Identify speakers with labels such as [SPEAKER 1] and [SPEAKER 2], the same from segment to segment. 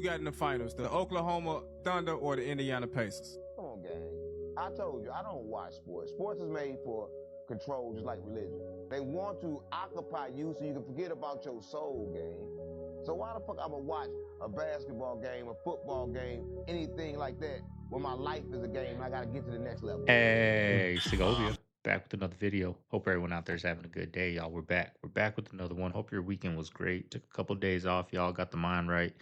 [SPEAKER 1] Who got in the finals, the Oklahoma Thunder or the Indiana Pacers?
[SPEAKER 2] Come on, gang. I told you, I don't watch sports. Sports is made for control, just like religion. They want to occupy you so you can forget about your soul, gang. So why the fuck I'ma watch a basketball game, a football game, anything like that, when my life is a game and I gotta get to the next level?
[SPEAKER 3] Hey, Segovia. Back with another video. Hope everyone out there is having a good day, y'all. We're back. We're back with another one. Hope your weekend was great. Took a couple of days off. Y'all got the mind right.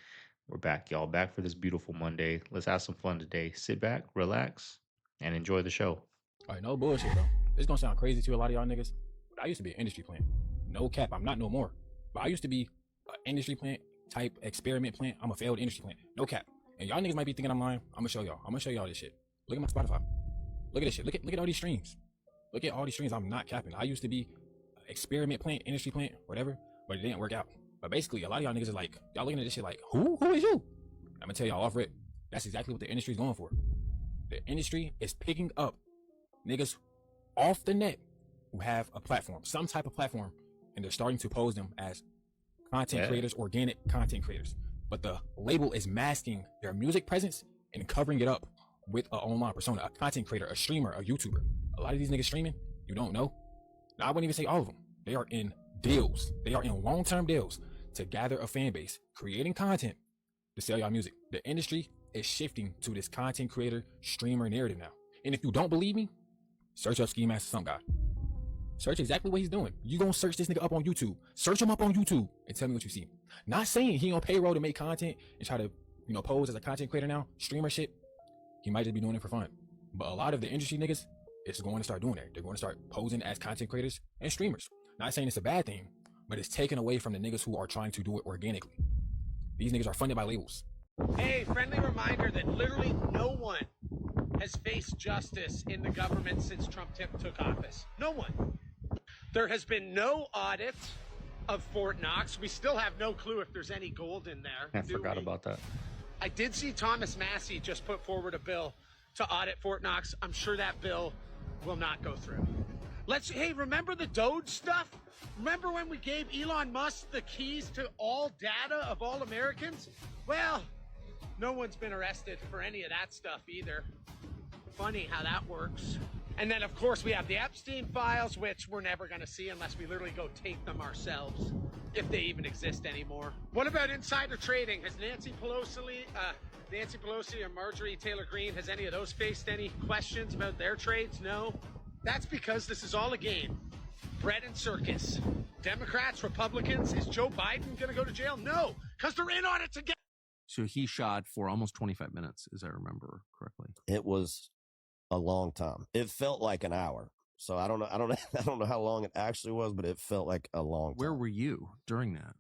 [SPEAKER 3] We're back, y'all. Back for this beautiful Monday. Let's have some fun today. Sit back, relax, and enjoy the show.
[SPEAKER 4] All right, no bullshit, bro. It's gonna sound crazy to a lot of y'all niggas, but I used to be an industry plant. No cap, I'm not no more. But I used to be an industry plant type experiment plant. I'm a failed industry plant. No cap. And y'all niggas might be thinking I'm lying. I'm gonna show y'all. I'm gonna show y'all this shit. Look at my Spotify. Look at this shit. Look at all these streams. Look at all these streams. I'm not capping. I used to be experiment plant, industry plant, whatever, but it didn't work out. But basically, a lot of y'all niggas are like, y'all looking at this shit like, who is you? I'm gonna tell y'all off rip. That's exactly what the industry is going for. The industry is picking up niggas off the net who have a platform, some type of platform, and they're starting to pose them as content creators, organic content creators. But the label is masking their music presence and covering it up with an online persona, a content creator, a streamer, a YouTuber. A lot of these niggas streaming, you don't know. Now, I wouldn't even say all of them. They are in deals. They are in long-term deals to gather a fan base, creating content to sell y'all music. The industry is shifting to this content creator, streamer narrative now. And if you don't believe me, search up Ski Master Some God. Search exactly what he's doing. You gonna search this nigga up on YouTube. Search him up on YouTube and tell me what you see. Not saying he on payroll to make content and try to, pose as a content creator now, streamer shit. He might just be doing it for fun. But a lot of the industry niggas is going to start doing that. They're going to start posing as content creators and streamers. Not saying it's a bad thing, but it's taken away from the niggas who are trying to do it organically. These niggas are funded by labels.
[SPEAKER 5] Hey, friendly reminder that literally no one has faced justice in the government since Trump took office. No one. There has been no audit of Fort Knox. We still have no clue if there's any gold in there.
[SPEAKER 3] I forgot about that.
[SPEAKER 5] I did see Thomas Massey just put forward a bill to audit Fort Knox. I'm sure that bill will not go through. Hey, remember the Doge stuff? Remember when we gave Elon Musk the keys to all data of all Americans? Well, no one's been arrested for any of that stuff either. Funny how that works. And then, of course, we have the Epstein files, which we're never going to see unless we literally go take them ourselves, if they even exist anymore. What about insider trading? Has Nancy Pelosi or Marjorie Taylor Greene, has any of those faced any questions about their trades? No. That's because this is all a game. Bread and circus. Democrats, Republicans, is Joe Biden going to go to jail? No, because they're in on it together.
[SPEAKER 6] So he shot for almost 25 minutes, as I remember correctly.
[SPEAKER 7] It was a long time. It felt like an hour. So I don't know how long it actually was, but it felt like a long time.
[SPEAKER 6] Where were you during that?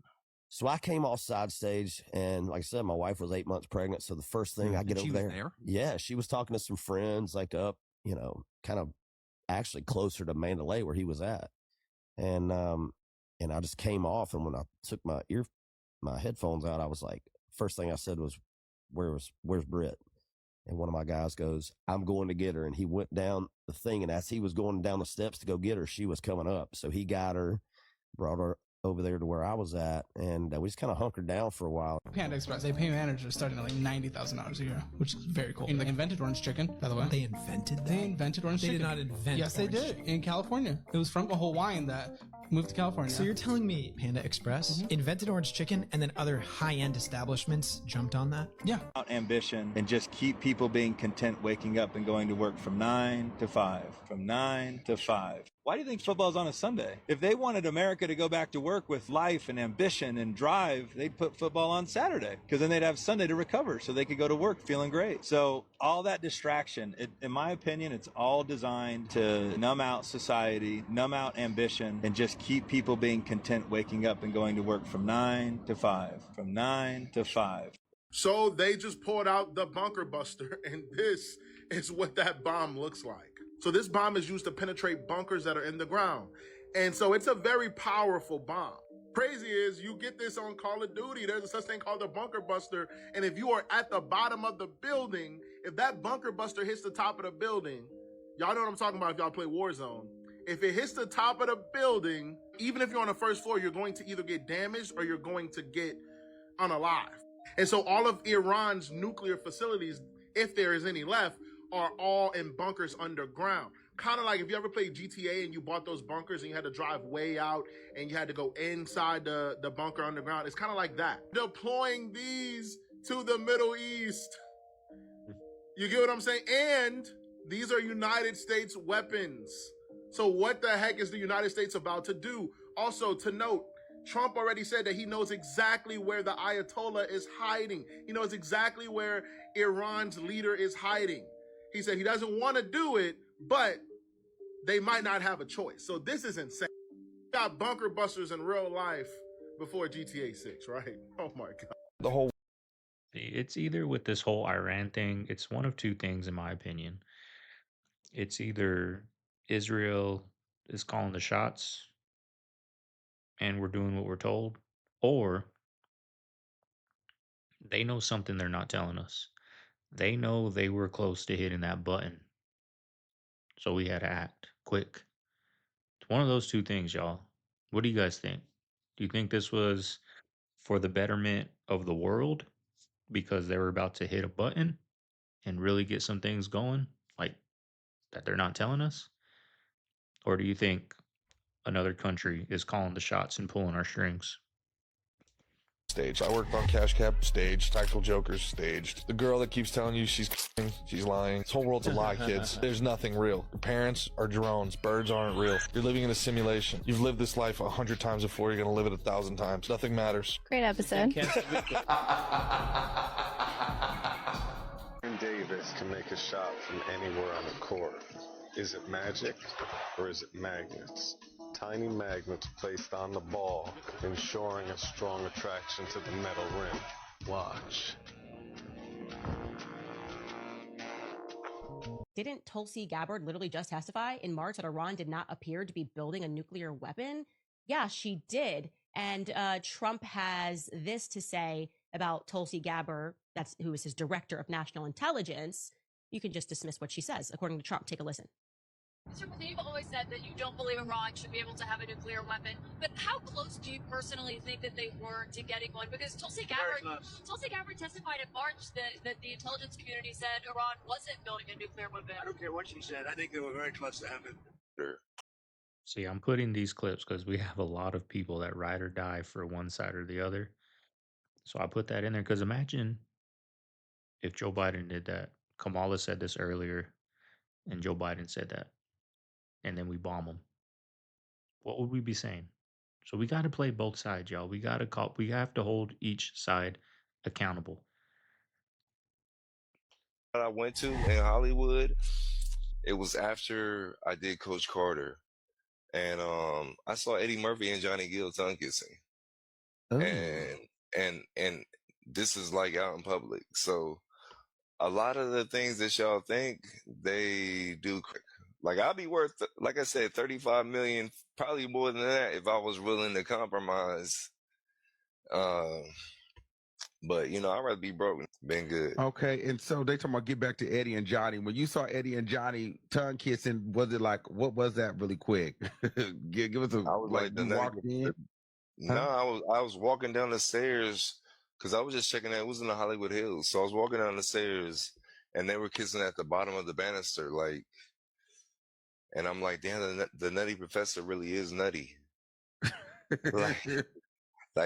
[SPEAKER 7] So I came off side stage, and like I said, my wife was 8 months pregnant. So the first thing I get over there, yeah, she was talking to some friends, like up, kind of actually closer to Mandalay where he was at, and I just came off, and when I took my headphones out, I was like, first thing I said was, "Where's Britt?" And one of my guys goes, "I'm going to get her," and he went down the thing, and as he was going down the steps to go get her, she was coming up, so he got her, brought her over there to where I was at, and we just kind of hunkered down for a while.
[SPEAKER 8] Panda Express, they pay managers starting at like $90,000 a year, which is very cool. And they invented orange chicken, by the way.
[SPEAKER 9] They invented that?
[SPEAKER 8] They invented orange chicken.
[SPEAKER 9] They did not invent
[SPEAKER 8] Yes, they did.
[SPEAKER 9] chicken.
[SPEAKER 8] In California. It was from a Hawaiian that moved to California.
[SPEAKER 9] So you're telling me Panda Express invented orange chicken and then other high-end establishments jumped on that?
[SPEAKER 8] Yeah.
[SPEAKER 10] Ambition and just keep people being content waking up and going to work from 9 to 5. From 9 to 5. Why do you think football's on a Sunday? If they wanted America to go back to work with life and ambition and drive, they'd put football on Saturday, because then they'd have Sunday to recover so they could go to work feeling great. So all that distraction, in my opinion, it's all designed to numb out society, numb out ambition, and just keep people being content waking up and going to work from 9 to 5. From 9 to 5.
[SPEAKER 11] So they just pulled out the bunker buster, and this is what that bomb looks like. So this bomb is used to penetrate bunkers that are in the ground. And so it's a very powerful bomb. Crazy is you get this on Call of Duty. There's a such thing called a bunker buster. And if you are at the bottom of the building, if that bunker buster hits the top of the building, y'all know what I'm talking about if y'all play Warzone. If it hits the top of the building, even if you're on the first floor, you're going to either get damaged or you're going to get unalive. And so all of Iran's nuclear facilities, if there is any left, are all in bunkers underground. Kind of like if you ever played GTA and you bought those bunkers and you had to drive way out and you had to go inside the bunker underground. It's kind of like that. Deploying these to the Middle East. You get what I'm saying? And these are United States weapons. So what the heck is the United States about to do? Also, to note, Trump already said that he knows exactly where the Ayatollah is hiding. He knows exactly where Iran's leader is hiding. He said he doesn't want to do it, but they might not have a choice. So this is insane. We got bunker busters in real life before GTA 6, right? Oh my God.
[SPEAKER 3] The whole It's either with this whole Iran thing, it's one of two things in my opinion. It's either Israel is calling the shots and we're doing what we're told, or they know something they're not telling us. They know they were close to hitting that button. So we had to act quick. It's one of those two things, y'all. What do you guys think? Do you think this was for the betterment of the world because they were about to hit a button and really get some things going, like that they're not telling us? Or do you think another country is calling the shots and pulling our strings?
[SPEAKER 12] Staged. I worked on Cash Cab, staged. Tactical Jokers, staged. The girl that keeps telling you she's lying. This whole world's a lie, kids. There's nothing real. Your parents are drones. Birds aren't real. You're living in a simulation. You've lived this life 100 times before. You're going to live it 1,000 times. Nothing matters.
[SPEAKER 13] Great episode.
[SPEAKER 14] Davis can make a shot from anywhere on the court. Is it magic or is it magnets? Tiny magnets placed on the ball, ensuring a strong attraction to the metal rim. Watch.
[SPEAKER 15] Didn't Tulsi Gabbard literally just testify in March that Iran did not appear to be building a nuclear weapon? Yeah, she did. And Trump has this to say about Tulsi Gabbard, who is his director of national intelligence. You can just dismiss what she says, according to Trump. Take a listen.
[SPEAKER 16] Mr. President, you've always said that you don't believe Iran should be able to have a nuclear weapon, but how close do you personally think that they were to getting one? Because Tulsi Gabbard testified in March that the intelligence community said Iran wasn't building a nuclear weapon.
[SPEAKER 17] I don't care what she said. I think they were very close to having it.
[SPEAKER 3] See, I'm putting these clips because we have a lot of people that ride or die for one side or the other. So I put that in there because imagine if Joe Biden did that. Kamala said this earlier, and Joe Biden said that. And then we bomb them. What would we be saying? So we got to play both sides, y'all. We have to hold each side accountable.
[SPEAKER 18] I went to in Hollywood, it was after I did Coach Carter, and I saw Eddie Murphy and Johnny Gill tongue kissing, and this is like out in public. So a lot of the things that y'all think they do. Like I'll be worth, like I said, 35 million, probably more than that if I was willing to compromise. But you know, I'd rather be broke than been good.
[SPEAKER 19] Okay, and so they talking about get back to Eddie and Johnny. When you saw Eddie and Johnny tongue kissing, was it like, what was that really quick? give us a,
[SPEAKER 18] I was like
[SPEAKER 19] you walked in?
[SPEAKER 18] No, I was walking down the stairs because I was just checking out. It was in the Hollywood Hills, so I was walking down the stairs and they were kissing at the bottom of the banister, like. And I'm like, damn, the Nutty Professor really is nutty. like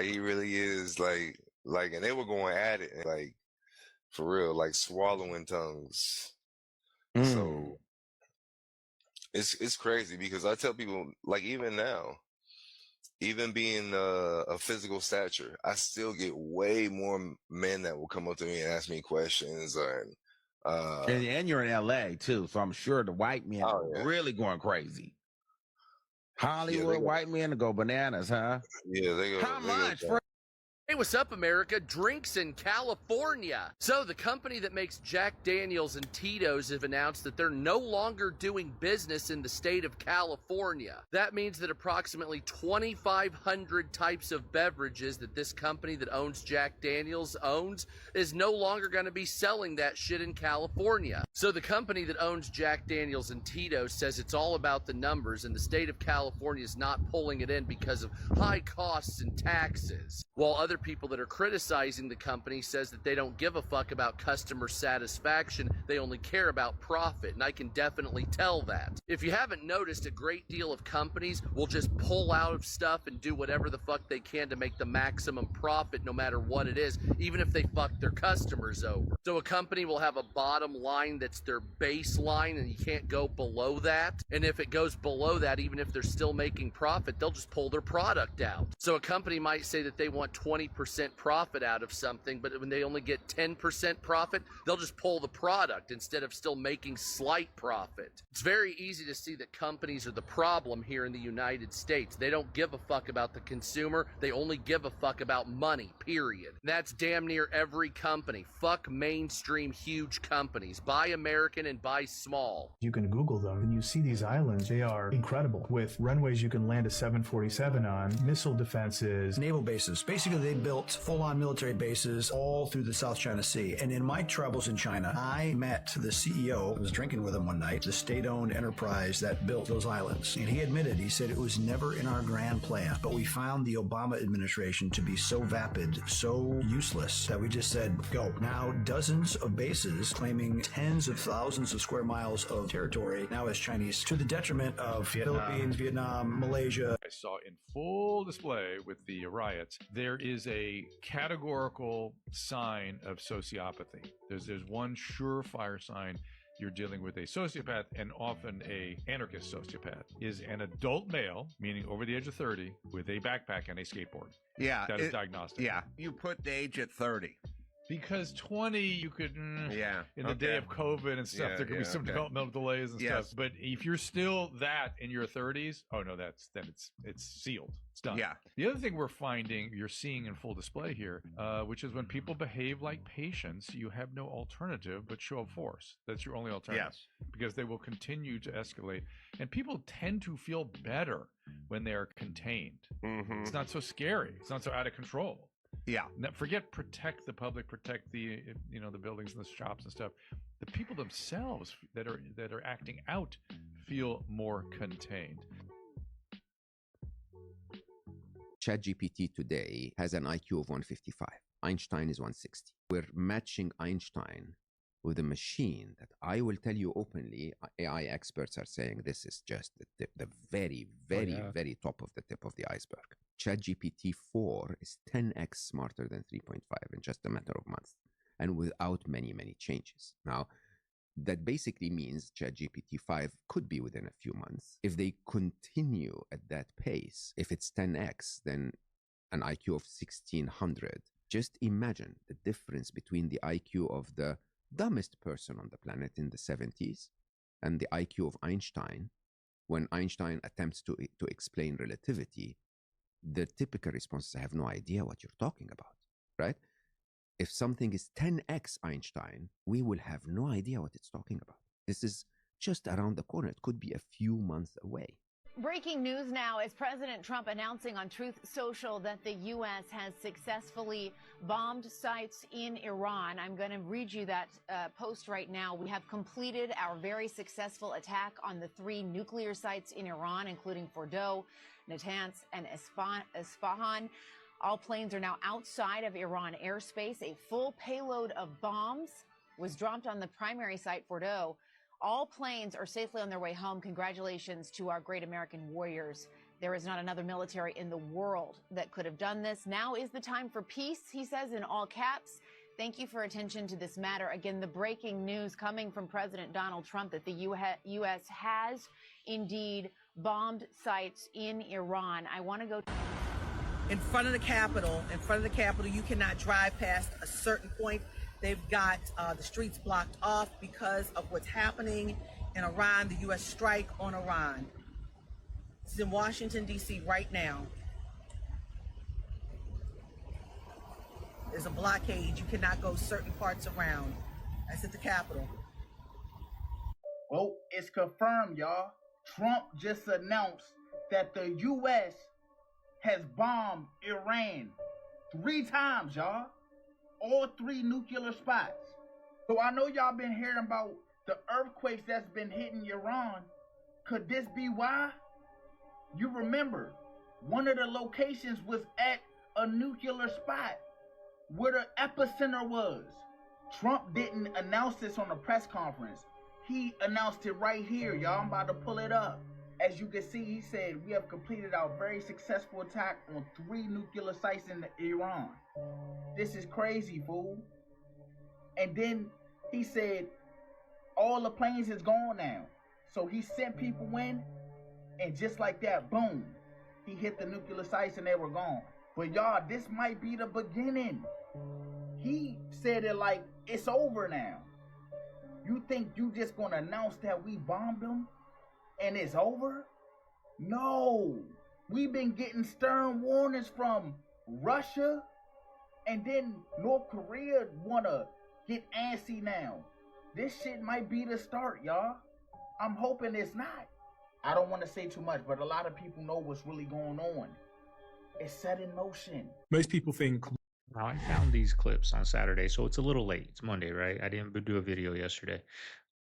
[SPEAKER 18] he really is like, and they were going at it, like, for real, like swallowing tongues. So it's crazy because I tell people, like, even now, even being a physical stature, I still get way more men that will come up to me and ask me questions
[SPEAKER 19] and you're in LA too, so I'm sure the white men are really going crazy. Hollywood white men go bananas, huh?
[SPEAKER 18] Yeah, they go.
[SPEAKER 19] How much?
[SPEAKER 20] Hey, what's up, America? Drinks in California. So the company that makes Jack Daniels and Tito's have announced that they're no longer doing business in the state of California. That means that approximately 2,500 types of beverages that this company that owns Jack Daniels owns is no longer going to be selling that shit in California. So the company that owns Jack Daniels and Tito's says it's all about the numbers, and the state of California is not pulling it in because of high costs and taxes. While other of people that are criticizing the company says that they don't give a fuck about customer satisfaction. They only care about profit, and I can definitely tell that. If you haven't noticed, a great deal of companies will just pull out of stuff and do whatever the fuck they can to make the maximum profit no matter what it is, even if they fuck their customers over. So a company will have a bottom line that's their baseline and you can't go below that. And if it goes below that, even if they're still making profit, they'll just pull their product out. So a company might say that they want 20% profit out of something, but when they only get 10% profit, they'll just pull the product instead of still making slight profit. It's very easy to see that companies are the problem here in the United States. They don't give a fuck about the consumer. They only give a fuck about money, period. That's damn near every company. Fuck mainstream huge companies. Buy American and buy small.
[SPEAKER 13] You can Google them and you see these islands. They are incredible, with runways you can land a 747 on, missile defenses,
[SPEAKER 21] naval bases. Basically, they built full-on military bases all through the South China Sea. And in my travels in China, I met the CEO. I was drinking with him one night, the state-owned enterprise that built those islands. And he admitted, he said, it was never in our grand plan, but we found the Obama administration to be so vapid, so useless, that we just said, go. Now, dozens of bases claiming tens of thousands of square miles of territory now as Chinese, to the detriment of Philippines, Vietnam, Malaysia.
[SPEAKER 22] I saw in full display with the riots, there is a categorical sign of sociopathy. There's one surefire sign you're dealing with a sociopath, and often a anarchist sociopath, is an adult male, meaning over the age of 30, with a backpack and a skateboard.
[SPEAKER 19] Yeah.
[SPEAKER 22] That is diagnostic.
[SPEAKER 19] Yeah. You put the age at 30.
[SPEAKER 22] Because 20, you could, in the day of COVID and stuff, there could be some developmental delays and stuff. But if you're still that in your 30s, oh no, then it's sealed. It's done. Yeah. The other thing we're finding, you're seeing in full display here, which is when people behave like patients, you have no alternative but show of force. That's your only alternative. Yes. Because they will continue to escalate. And people tend to feel better when they're contained. Mm-hmm. It's not so scary. It's not so out of control.
[SPEAKER 19] Yeah.
[SPEAKER 22] Now, forget protect the public, protect the the buildings and the shops and stuff. The people themselves that are acting out feel more contained.
[SPEAKER 23] ChatGPT today has an IQ of 155. Einstein is 160. We're matching Einstein with a machine that I will tell you openly, AI experts are saying this is just the very, very, very top of the tip of the iceberg. ChatGPT 4 is 10x smarter than 3.5 in just a matter of months, and without many, many changes. Now, that basically means ChatGPT 5 could be within a few months. If they continue at that pace, if it's 10x, then an IQ of 1600. Just imagine the difference between the IQ of the dumbest person on the planet in the 70s and the IQ of Einstein. When Einstein attempts to explain relativity, the typical response is, I have no idea what you're talking about, right? If something is 10x Einstein, we will have no idea what it's talking about. This is just around the corner. It could be a few months away.
[SPEAKER 24] Breaking news now is President Trump announcing on Truth Social that the U.S. has successfully bombed sites in Iran. I'm going to read you that post right now. We have completed our very successful attack on the 3 nuclear sites in Iran, including Fordow, Natanz, and Isfahan. All planes are now outside of Iran airspace. A full payload of bombs was dropped on the primary site, Fordow. All planes are safely on their way home. Congratulations to our great American warriors. There is not another military in the world that could have done this. Now is the time for peace, he says in all caps. Thank you for attention to this matter. Again, the breaking news coming from President Donald Trump that the U.S. has indeed bombed sites in Iran. I want to go
[SPEAKER 25] in front of the Capitol. You cannot drive past a certain point. They've got the streets blocked off because of what's happening in Iran, the U.S. strike on Iran. This is in Washington, D.C. right now. There's a blockade. You cannot go certain parts around. That's at the Capitol.
[SPEAKER 26] Well, it's confirmed, y'all. Trump just announced that the U.S. has bombed Iran 3 times, y'all. All 3 nuclear spots. So I know y'all been hearing about the earthquakes that's been hitting Iran. Could this be why? You remember, one of the locations was at a nuclear spot where the epicenter was. Trump didn't announce this on a press conference. He announced it right here, y'all. I'm about to pull it up. As you can see, he said, we have completed our very successful attack on 3 nuclear sites in Iran. This is crazy, fool. And then he said, all the planes is gone now. So he sent people in, and just like that, boom, he hit the nuclear sites and they were gone. But y'all, this might be the beginning. He said it like it's over now. You think you just gonna announce that we bombed them and it's over? No. We've been getting stern warnings from Russia, and then North Korea wanna get antsy now. This shit might be the start, y'all. I'm hoping it's not. I don't want to say too much, but a lot of people know what's really going on. It's set in motion.
[SPEAKER 13] Most people think.
[SPEAKER 3] Now, I found these clips on Saturday, so it's a little late. It's Monday, right? I didn't do a video yesterday.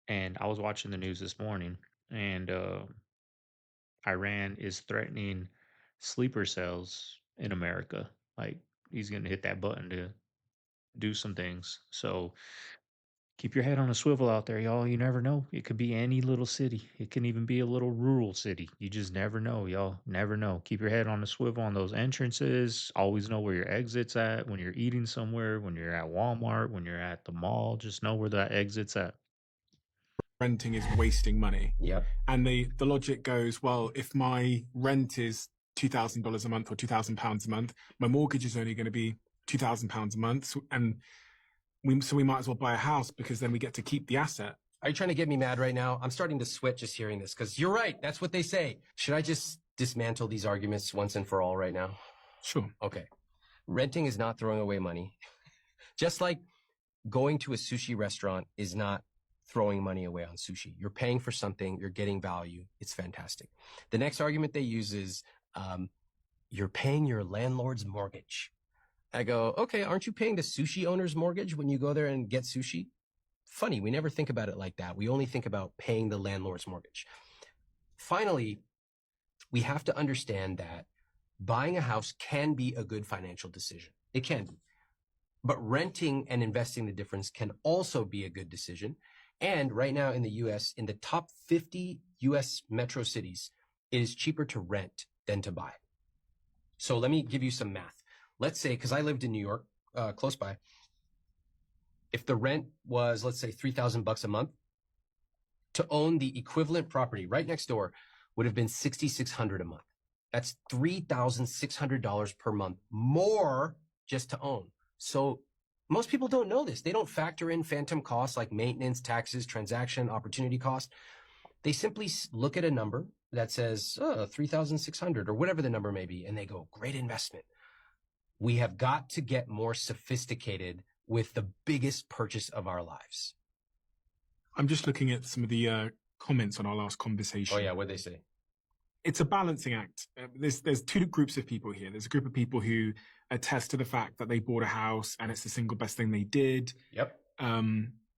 [SPEAKER 3] And I was watching the news this morning, and Iran is threatening sleeper cells in America. Like, he's going to hit that button to do some things. So keep your head on a swivel out there, y'all. You never know. It could be any little city. It can even be a little rural city. You just never know, y'all. Never know. Keep your head on a swivel on those entrances. Always know where your exit's at when you're eating somewhere, when you're at Walmart, when you're at the mall. Just know where that exit's at.
[SPEAKER 1] Renting is wasting money.
[SPEAKER 2] Yeah.
[SPEAKER 1] And the logic goes, well, if my rent is $2,000 a month or £2,000 a month, my mortgage is only going to be £2,000 a month. And so we might as well buy a house because then we get to keep the asset.
[SPEAKER 2] Are you trying to get me mad right now? I'm starting to sweat just hearing this because you're right. That's what they say. Should I just dismantle these arguments once and for all right now?
[SPEAKER 1] Sure.
[SPEAKER 2] Okay. Renting is not throwing away money. Just like going to a sushi restaurant is not throwing money away on sushi. You're paying for something. You're getting value. It's fantastic. The next argument they use is you're paying your landlord's mortgage. I go, okay, aren't you paying the sushi owner's mortgage when you go there and get sushi? Funny, we never think about it like that. We only think about paying the landlord's mortgage. Finally, we have to understand that buying a house can be a good financial decision. It can be. But renting and investing the difference can also be a good decision. And right now in the US, in the top 50 US metro cities, it is cheaper to rent than to buy. So let me give you some math. Let's say, because I lived in New York, close by, if the rent was, let's say, $3,000 a month, to own the equivalent property right next door would have been $6,600 a month. That's $3,600 per month more just to own. So most people don't know this. They don't factor in phantom costs like maintenance, taxes, transaction, opportunity cost. They simply look at a number that says 3,600 or whatever the number may be, and they go, great investment. We have got to get more sophisticated with the biggest purchase of our lives.
[SPEAKER 1] I'm just looking at some of the comments on our last conversation.
[SPEAKER 2] Oh yeah, what'd they say?
[SPEAKER 1] It's a balancing act. There's two groups of people here. There's a group of people who attest to the fact that they bought a house and it's the single best thing they did.
[SPEAKER 2] Yep.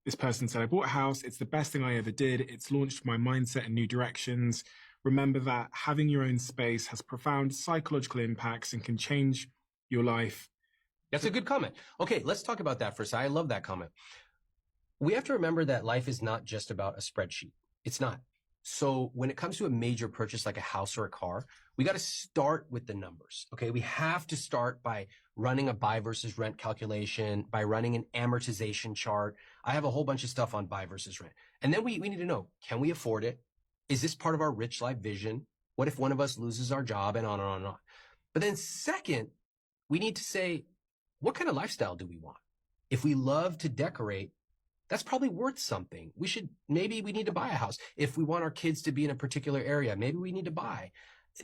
[SPEAKER 1] This person said, I bought a house. It's the best thing I ever did. It's launched my mindset in new directions. Remember that having your own space has profound psychological impacts and can change your life.
[SPEAKER 2] That's a good comment. Okay, let's talk about that for a second. I love that comment. We have to remember that life is not just about a spreadsheet. It's not. So when it comes to a major purchase like a house or a car, we got to start with the numbers. Okay, we have to start by running a buy versus rent calculation, by running an amortization chart. I have a whole bunch of stuff on buy versus rent. And then we need to know, can we afford it? Is this part of our rich life vision? What if one of us loses our job, and on and on and on? But then second, we need to say, what kind of lifestyle do we want? If we love to decorate, that's probably worth something. Maybe we need to buy a house. If we want our kids to be in a particular area, maybe we need to buy.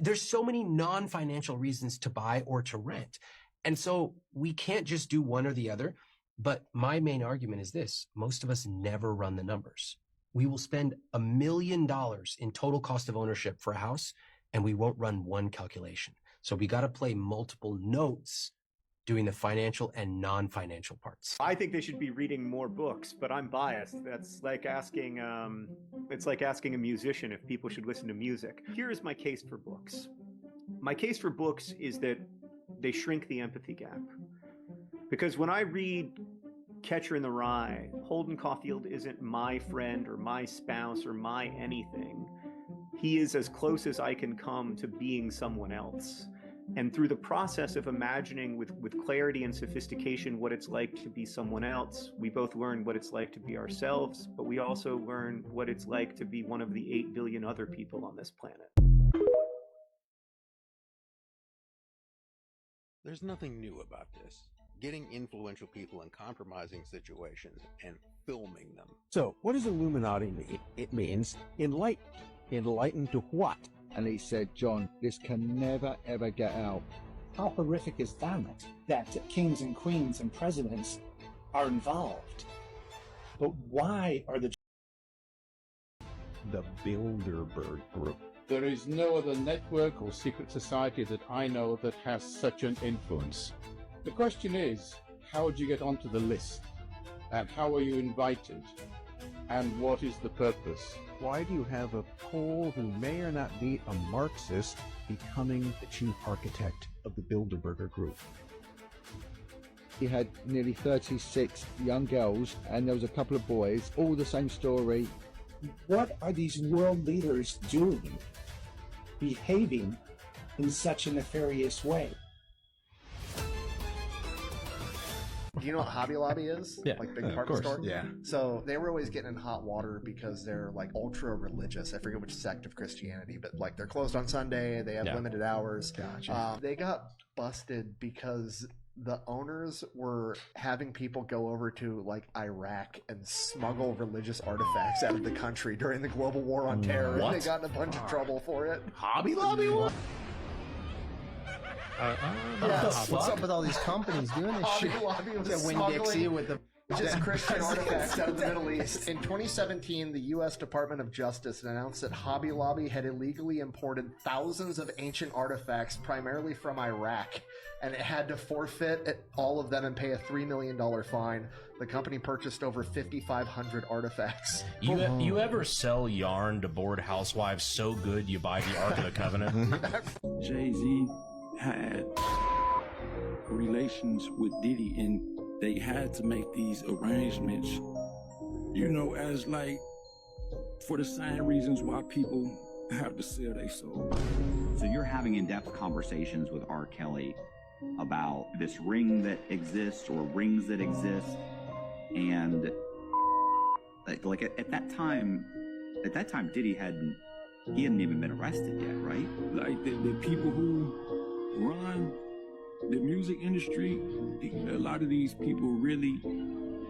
[SPEAKER 2] There's so many non-financial reasons to buy or to rent. And so we can't just do one or the other. But my main argument is this: most of us never run the numbers. We will spend $1 million in total cost of ownership for a house, and we won't run one calculation. So we got to play multiple notes doing the financial and non-financial parts.
[SPEAKER 4] I think they should be reading more books, but I'm biased. That's like asking, it's like asking a musician if people should listen to music. Here is my case for books. My case for books is that they shrink the empathy gap. Because when I read Catcher in the Rye, Holden Caulfield isn't my friend or my spouse or my anything. He is as close as I can come to being someone else. And through the process of imagining with clarity and sophistication what it's like to be someone else, we both learn what it's like to be ourselves, but we also learn what it's like to be one of the 8 billion other people on this planet.
[SPEAKER 5] There's nothing new about this. Getting influential people in compromising situations and filming them.
[SPEAKER 6] So, what does Illuminati mean? It means enlightened. Enlightened to what?
[SPEAKER 7] And he said, John, this can never, ever get out.
[SPEAKER 8] How horrific is that? That kings and queens and presidents are involved. But why are the
[SPEAKER 6] Bilderberg Group?
[SPEAKER 9] There is no other network or secret society that I know that has such an influence. The question is, how would you get onto the list? And how are you invited? And what is the purpose?
[SPEAKER 6] Why do you have a Pole who may or not be a Marxist becoming the chief architect of the Bilderberger Group?
[SPEAKER 7] He had nearly 36 young girls, and there was a couple of boys, all the same story.
[SPEAKER 8] What are these world leaders doing, behaving in such a nefarious way?
[SPEAKER 10] Do you know what Hobby Lobby is?
[SPEAKER 2] Yeah,
[SPEAKER 10] like big
[SPEAKER 2] of
[SPEAKER 10] department
[SPEAKER 2] course.
[SPEAKER 10] store?
[SPEAKER 2] Yeah.
[SPEAKER 10] So they were always getting in hot water because they're like ultra religious. I forget which sect of Christianity, but like they're closed on Sunday. They have limited hours.
[SPEAKER 7] Gotcha.
[SPEAKER 10] They got busted because the owners were having people go over to like Iraq and smuggle religious artifacts out of the country during the global war on terror.
[SPEAKER 2] What?
[SPEAKER 10] And they got in a bunch of trouble for it.
[SPEAKER 2] Hobby Lobby? What?
[SPEAKER 27] What's up with all these companies doing this
[SPEAKER 10] Hobby
[SPEAKER 27] shit?
[SPEAKER 10] Lobby was
[SPEAKER 27] Yeah, Winn-Dixie with the
[SPEAKER 10] just Christian artifacts out of the Middle East. In 2017, the U.S. Department of Justice announced that Hobby Lobby had illegally imported thousands of ancient artifacts, primarily from Iraq, and it had to forfeit all of them and pay a $3 million fine. The company purchased over 5,500 artifacts.
[SPEAKER 28] You ever sell yarn to bored housewives so good you buy the Ark of the Covenant?
[SPEAKER 29] Jay-Z had relations with Diddy, and they had to make these arrangements, you know, as like for the same reasons why people have to sell their soul.
[SPEAKER 30] So you're having in-depth conversations with R. Kelly about this ring that exists or rings that exist, and like at that time Diddy hadn't even been arrested yet, right?
[SPEAKER 29] Like the people who run the music industry, a lot of these people really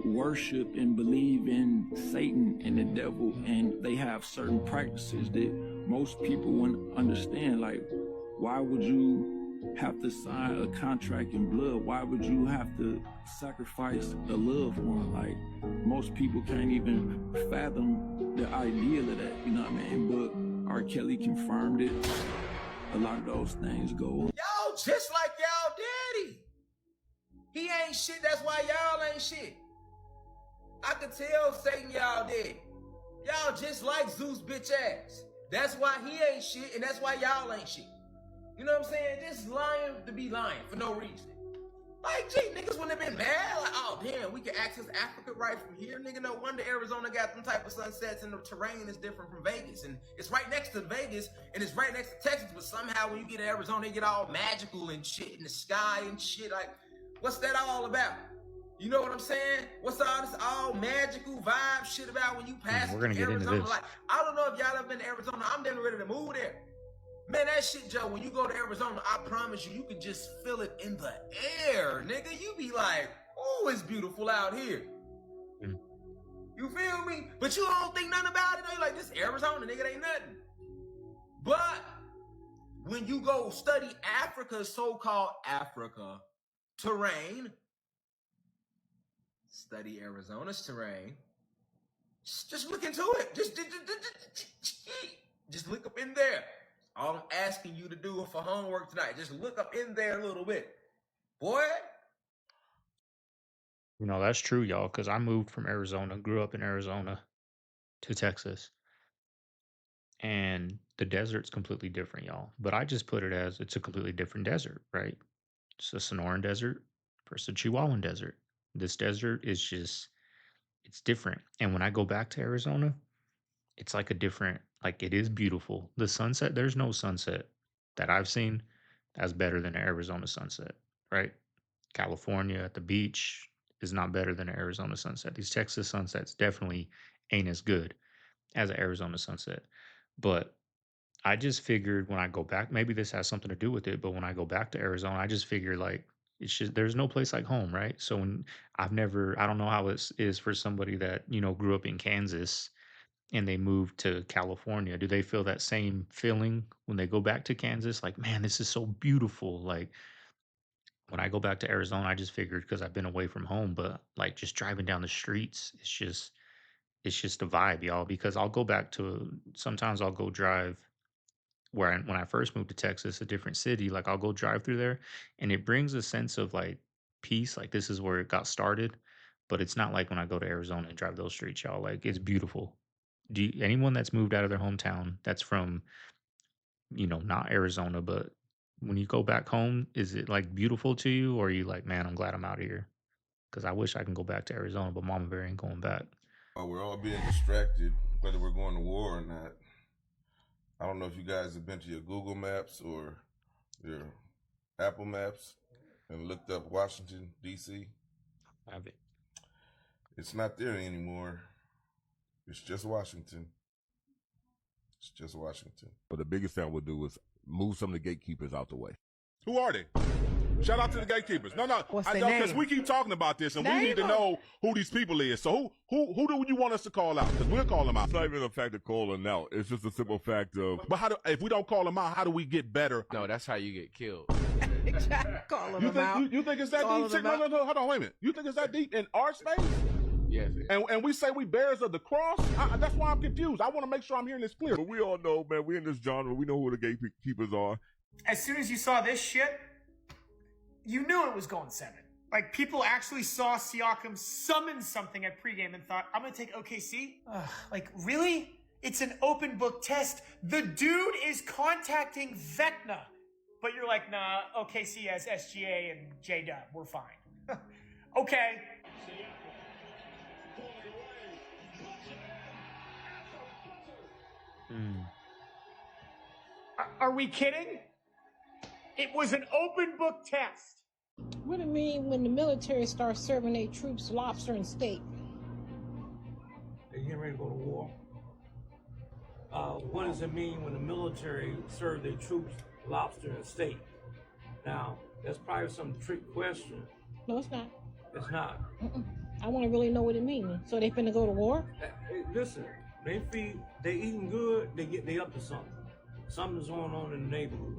[SPEAKER 29] worship and believe in Satan and the devil, and they have certain practices that most people wouldn't understand. Like, why would you have to sign a contract in blood? Why would you have to sacrifice a loved one? Like, most people can't even fathom the idea of that, you know what I mean? But R. Kelly confirmed it. A lot of those things go on.
[SPEAKER 31] Y'all just like y'all daddy. He ain't shit, that's why y'all ain't shit. I could tell Satan y'all dead. Y'all just like Zeus bitch ass. That's why he ain't shit, and that's why y'all ain't shit. You know what I'm saying? Just lying to be lying for no reason. Like, gee, niggas wouldn't have been mad. Like, oh, damn, we can access Africa right from here. Nigga, no wonder Arizona got them type of sunsets and the terrain is different from Vegas. And it's right next to Vegas and it's right next to Texas. But somehow when you get to Arizona, they get all magical and shit in the sky and shit. Like, what's that all about? You know what I'm saying? What's all this all magical vibe shit about when you pass
[SPEAKER 3] We're gonna get
[SPEAKER 31] Arizona?
[SPEAKER 3] into this.
[SPEAKER 31] Like, I don't know if y'all ever been to Arizona. I'm damn ready to move there. Man, that shit, Joe, when you go to Arizona, I promise you, you can just feel it in the air, nigga. You be like, oh, it's beautiful out here. You feel me? But you don't think nothing about it. You're like, this Arizona, nigga, it ain't nothing. But when you go study Africa's so-called Africa terrain, study Arizona's terrain, just look into it. Just look up in there. All I'm asking you to do for homework tonight, just look up in there a little bit. Boy.
[SPEAKER 3] You know, that's true, y'all, because I moved from Arizona, grew up in Arizona to Texas. And the desert's completely different, y'all. But I just put it as it's a completely different desert, right? It's the Sonoran Desert versus the Chihuahuan Desert. This desert is just, it's different. And when I go back to Arizona, it's like a different, like it is beautiful. The sunset, there's no sunset that I've seen that's better than an Arizona sunset, right? California at the beach is not better than an Arizona sunset. These Texas sunsets definitely ain't as good as an Arizona sunset. But I just figured when I go back, maybe this has something to do with it, but when I go back to Arizona, I just figured like it's just there's no place like home, right? So when I don't know how it is for somebody that, grew up in Kansas and they moved to California. Do they feel that same feeling when they go back to Kansas? Like, man, this is so beautiful. Like when I go back to Arizona, I just figured because I've been away from home, but like just driving down the streets, it's just a vibe, y'all. Because I'll go back to sometimes I'll go drive when I first moved to Texas, a different city, like I'll go drive through there and it brings a sense of like peace. Like this is where it got started. But it's not like when I go to Arizona and drive those streets, y'all. Like it's beautiful. Anyone that's moved out of their hometown that's from, not Arizona, but when you go back home, is it like beautiful to you? Or are you like, man, I'm glad I'm out of here? Because I wish I can go back to Arizona, but Mama Bear ain't going back.
[SPEAKER 11] We're all being distracted, whether we're going to war or not. I don't know if you guys have been to your Google Maps or your Apple Maps and looked up Washington, D.C.
[SPEAKER 3] I have it.
[SPEAKER 11] It's not there anymore. It's just Washington. It's just Washington.
[SPEAKER 12] But the biggest thing we'll do is move some of the gatekeepers out the way.
[SPEAKER 14] Who are they? Shout out to the gatekeepers. No, because we keep talking about this and we need to know who these people is. So who do you want us to call out? Because we'll call them out.
[SPEAKER 12] It's not even the fact of calling out. It's just a simple fact of.
[SPEAKER 14] But if we don't call them out, how do we get better?
[SPEAKER 15] No, that's how you get killed.
[SPEAKER 14] Exactly. Calling them out. You think it's that deep? No, hold on, wait a minute. You think it's that deep in our space?
[SPEAKER 15] Yes.
[SPEAKER 14] And we say we bearers of the cross? That's why I'm confused. I want to make sure I'm hearing this clear.
[SPEAKER 12] But we all know, man, we in this genre. We know who the gatekeepers are.
[SPEAKER 16] As soon as you saw this shit, you knew it was going 7. Like, people actually saw Siakam summon something at pregame and thought, I'm going to take OKC? Like, really? It's an open book test. The dude is contacting Vecna. But you're like, nah, OKC has SGA and J-Dub. We're fine. Okay. Are we kidding? It was an open book test.
[SPEAKER 17] What do you mean when the military starts serving their troops lobster and steak?
[SPEAKER 18] They're getting ready to go to war. What does it mean when the military serve their troops lobster and steak? Now, that's probably some trick question.
[SPEAKER 17] No, it's not.
[SPEAKER 18] It's not.
[SPEAKER 17] I want to really know what it means. So they finna go to war?
[SPEAKER 18] Hey, listen, they eating good, they up to something. Something's going on in the neighborhood.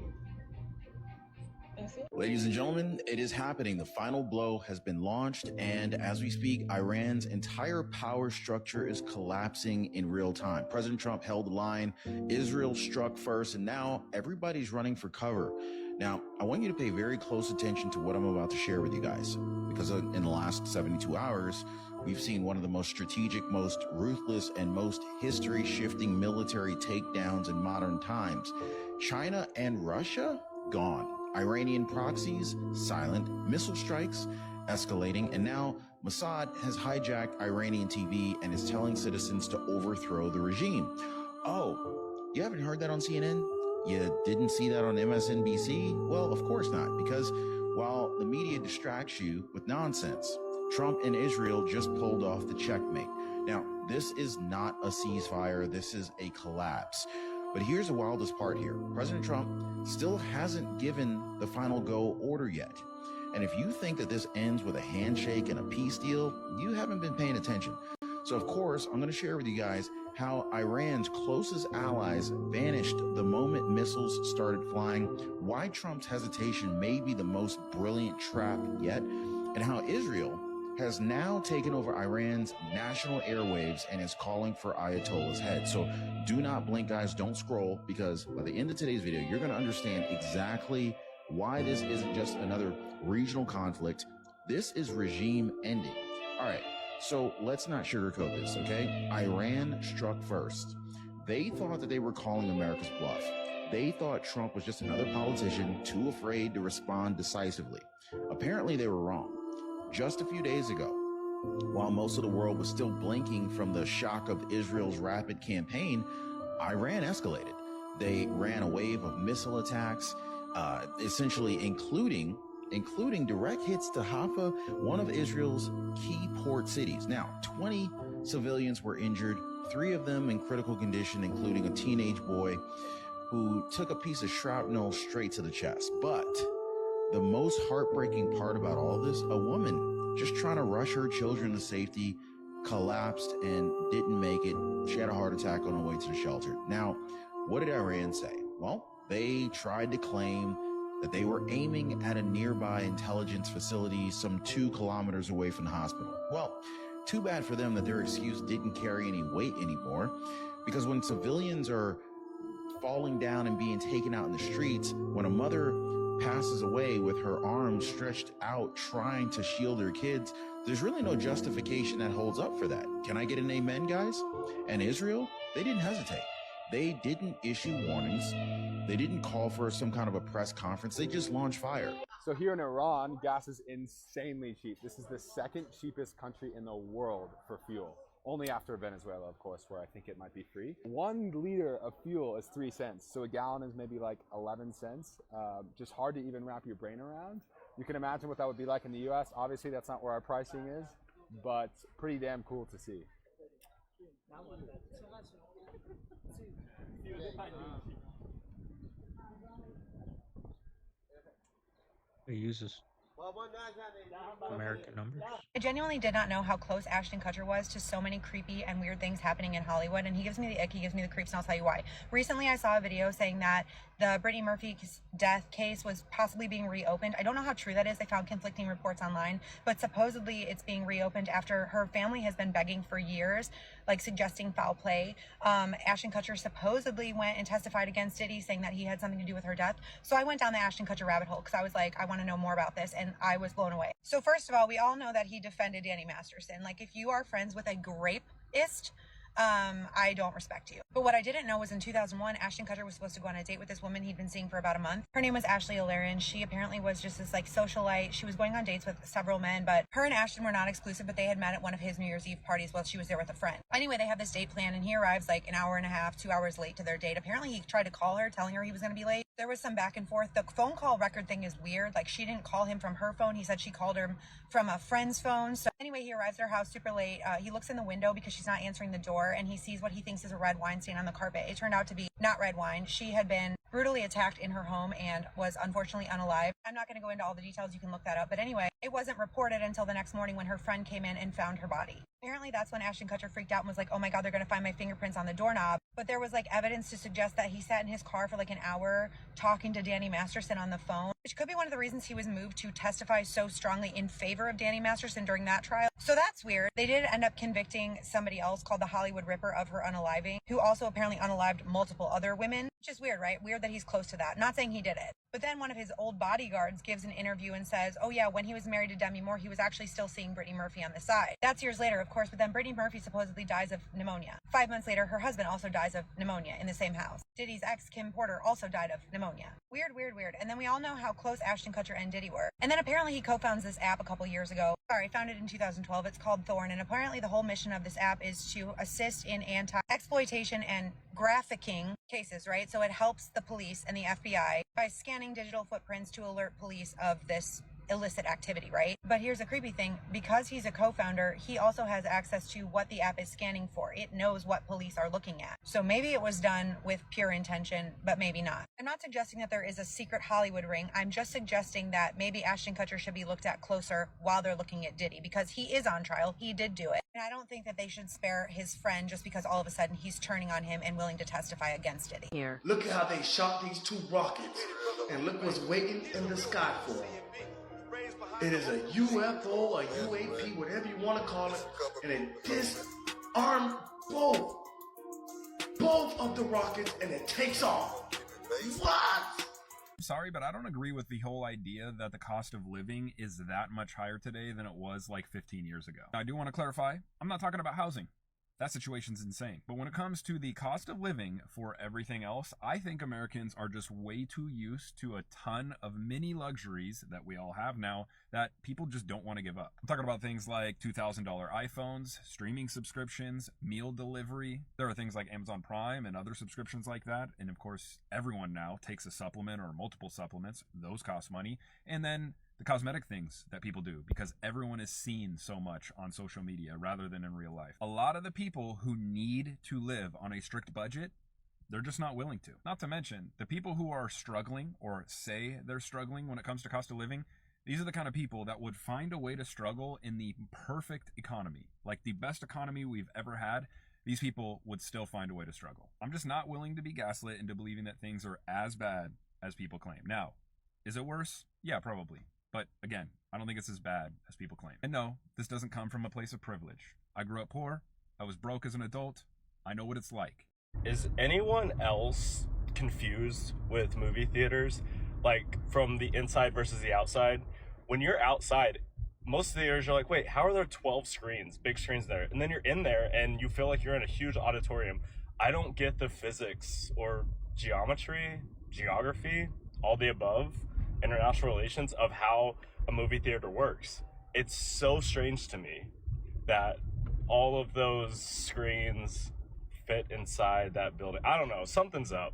[SPEAKER 19] Ladies and gentlemen, it is happening. The final blow has been launched, and as we speak, Iran's entire power structure is collapsing in real time. President Trump held the line, Israel struck first, and now everybody's running for cover. Now, I want you to pay very close attention to what I'm about to share with you guys, because in the last 72 hours, we've seen one of the most strategic, most ruthless, and most history-shifting military takedowns in modern times. China and Russia, gone. Iranian proxies, silent. Missile strikes, escalating. And now Mossad has hijacked Iranian TV and is telling citizens to overthrow the regime. Oh, you haven't heard that on CNN? You didn't see that on MSNBC? Well, of course not, because while the media distracts you with nonsense, Trump and Israel just pulled off the checkmate. Now, this is not a ceasefire. This is a collapse. But here's the wildest part here. President Trump still hasn't given the final go order yet. And if you think that this ends with a handshake and a peace deal, you haven't been paying attention. So of course, I'm going to share with you guys how Iran's closest allies vanished the moment missiles started flying, why Trump's hesitation may be the most brilliant trap yet, and how Israel has now taken over Iran's national airwaves and is calling for Ayatollah's head. So do not blink, guys. Don't scroll, because by the end of today's video, you're going to understand exactly why this isn't just another regional conflict. This is regime ending. All right, so let's not sugarcoat this, okay? Iran struck first. They thought that they were calling America's bluff. They thought Trump was just another politician too afraid to respond decisively. Apparently they were wrong. Just a few days ago, while most of the world was still blinking from the shock of Israel's rapid campaign, Iran escalated. They ran a wave of missile attacks, essentially including direct hits to Haifa, one of Israel's key port cities. Now, 20 civilians were injured, 3 of them in critical condition, including a teenage boy who took a piece of shrapnel straight to the chest. But the most heartbreaking part about all this, a woman just trying to rush her children to safety collapsed and didn't make it. She had a heart attack on her way to the shelter. Now, what did Iran say? Well, they tried to claim that they were aiming at a nearby intelligence facility some 2 kilometers away from the hospital. Well, too bad for them that their excuse didn't carry any weight anymore, because when civilians are falling down and being taken out in the streets, when a mother passes away with her arms stretched out trying to shield her kids, there's really no justification that holds up for that. Can I get an amen, guys? And Israel, they didn't hesitate. They didn't issue warnings. They didn't call for some kind of a press conference. They just launched fire.
[SPEAKER 1] So here in Iran, gas is insanely cheap. This is the second cheapest country in the world for fuel. Only after Venezuela, of course, where I think it might be free. 1 liter of fuel is 3 cents. So a gallon is maybe like 11 cents. Just hard to even wrap your brain around. You can imagine what that would be like in the US. Obviously, that's not where our pricing is, but pretty damn cool to see.
[SPEAKER 3] He uses American numbers.
[SPEAKER 4] I genuinely did not know how close Ashton Kutcher was to so many creepy and weird things happening in Hollywood, and he gives me the ick, he gives me the creeps, and I'll tell you why. Recently I saw a video saying that the Brittany Murphy death case was possibly being reopened. I don't know how true that is. I found conflicting reports online, but supposedly it's being reopened after her family has been begging for years, like suggesting foul play. Ashton Kutcher supposedly went and testified against Diddy, saying that he had something to do with her death. So I went down the Ashton Kutcher rabbit hole because I was like, I want to know more about this, and I was blown away. So first of all, we all know that he defended Danny Masterson. Like, if you are friends with a grapeist, I don't respect you. But what I didn't know was in 2001, Ashton Kutcher was supposed to go on a date with this woman he'd been seeing for about a month. Her name was Ashley Alarian. She apparently was just this like socialite. She was going on dates with several men, but her and Ashton were not exclusive, but they had met at one of his New Year's Eve parties while she was there with a friend. Anyway, they have this date planned, and he arrives like an hour and a half, 2 hours late to their date. Apparently he tried to call her, telling her he was going to be late. There was some back and forth. The phone call record thing is weird. Like, she didn't call him from her phone. He said she called her from a friend's phone. So anyway, he arrives at her house super late. He looks in the window because she's not answering the door, and he sees what he thinks is a red wine stain on the carpet. It turned out to be not red wine. She had been brutally attacked in her home and was unfortunately unalive. I'm not going to go into all the details. You can look that up. But anyway, it wasn't reported until the next morning when her friend came in and found her body. Apparently that's when Ashton Kutcher freaked out and was like, oh my God, they're going to find my fingerprints on the doorknob. But there was like evidence to suggest that he sat in his car for like an hour talking to Danny Masterson on the phone, which could be one of the reasons he was moved to testify so strongly in favor of Danny Masterson during that trial. So that's weird. They did end up convicting somebody else called the Hollywood Ripper of her unaliving, who also apparently unalived multiple other women, which is weird, right? Weird that he's close to that. Not saying he did it. But then one of his old bodyguards gives an interview and says, oh yeah, when he was married to Demi Moore, he was actually still seeing Brittany Murphy on the side. That's years later, of course, but then Brittany Murphy supposedly dies of pneumonia. 5 months later, her husband also dies of pneumonia in the same house. Diddy's ex, Kim Porter, also died of pneumonia. Weird, weird, weird. And then we all know how close Ashton Kutcher and Diddy were. And then apparently he co-founds this app a couple years ago. Founded in 2012. It's called Thorn, and apparently the whole mission of this app is to assist in anti-exploitation and graphicking cases, right? So it helps the police and the FBI by scanning digital footprints to alert police of this illicit activity, right? But here's a creepy thing. Because he's a co-founder, he also has access to what the app is scanning for. It knows what police are looking at. So maybe it was done with pure intention, but maybe not. I'm not suggesting that there is a secret Hollywood ring. I'm just suggesting that maybe Ashton Kutcher should be looked at closer while they're looking at Diddy, because he is on trial. He did do it. And I don't think that they should spare his friend just because all of a sudden he's turning on him and willing to testify against Diddy.
[SPEAKER 5] Here. Look at how they shot these 2 rockets, and look what's waiting in the sky for them. It is a UFO, a UAP, whatever you want to call it, and it disarmed both of the rockets, and it takes off. What?
[SPEAKER 13] Sorry, but I don't agree with the whole idea that the cost of living is that much higher today than it was like 15 years ago. I do want to clarify, I'm not talking about housing. That situation's insane. But when it comes to the cost of living for everything else, I think Americans are just way too used to a ton of mini luxuries that we all have now that people just don't want to give up. I'm talking about things like $2,000 iPhones, streaming subscriptions, meal delivery. There are things like Amazon Prime and other subscriptions like that. And of course, everyone now takes a supplement or multiple supplements. Those cost money. And then the cosmetic things that people do, because everyone is seen so much on social media rather than in real life. A lot of the people who need to live on a strict budget, they're just not willing to. Not to mention, the people who are struggling or say they're struggling when it comes to cost of living, these are the kind of people that would find a way to struggle in the perfect economy, like the best economy we've ever had. These people would still find a way to struggle. I'm just not willing to be gaslit into believing that things are as bad as people claim. Now, is it worse? Yeah, probably. But again, I don't think it's as bad as people claim. And no, this doesn't come from a place of privilege. I grew up poor. I was broke as an adult. I know what it's like.
[SPEAKER 6] Is anyone else confused with movie theaters? Like from the inside versus the outside? When you're outside, most theaters are like, wait, how are there 12 screens, big screens there? And then you're in there and you feel like you're in a huge auditorium. I don't get the physics or geography, all the above, international relations of how a movie theater works. It's so strange to me that all of those screens fit inside that building. I don't know, something's up.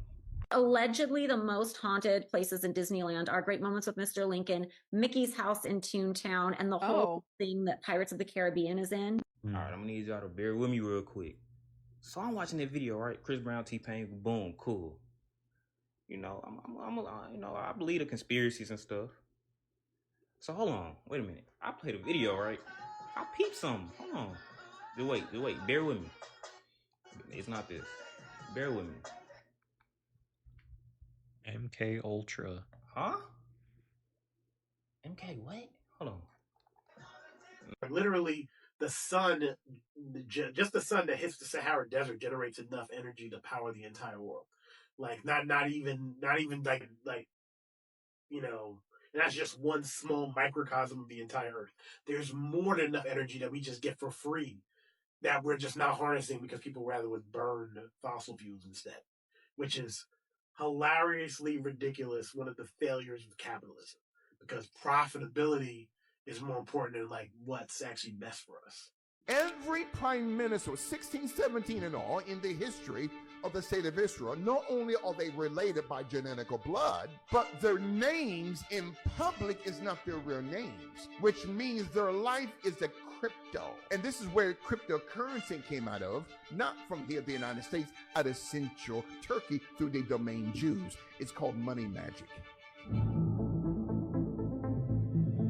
[SPEAKER 7] Allegedly, the most haunted places in Disneyland are Great Moments with Mr. Lincoln, Mickey's House in Toontown, and the whole thing that Pirates of the Caribbean is in.
[SPEAKER 8] All right, I'm gonna need y'all to bear with me real quick. So I'm watching that video, right? Chris Brown, T-Pain, boom, cool. You know, I believe the conspiracies and stuff. So hold on, wait a minute. I played a video, right? I peeped something. Hold on. Just wait. Bear with me. It's not this. Bear with me.
[SPEAKER 3] MK Ultra.
[SPEAKER 8] Huh? MK what? Hold on.
[SPEAKER 9] Literally, the sun, just the sun that hits the Sahara Desert generates enough energy to power the entire world. Like not even like you know, and that's just one small microcosm of the entire Earth. There's more than enough energy that we just get for free that we're just not harnessing because people rather would burn fossil fuels instead, which is hilariously ridiculous. One of the failures of capitalism, because profitability is more important than like what's actually best for us.
[SPEAKER 12] Every prime minister, 16, 17 and all, in the history of the state of Israel, not only are they related by genetical blood, but their names in public is not their real names, which means their life is a crypto. And this is where cryptocurrency came out of, not from here, the United States, out of Central Turkey through the domain Jews. It's called money magic.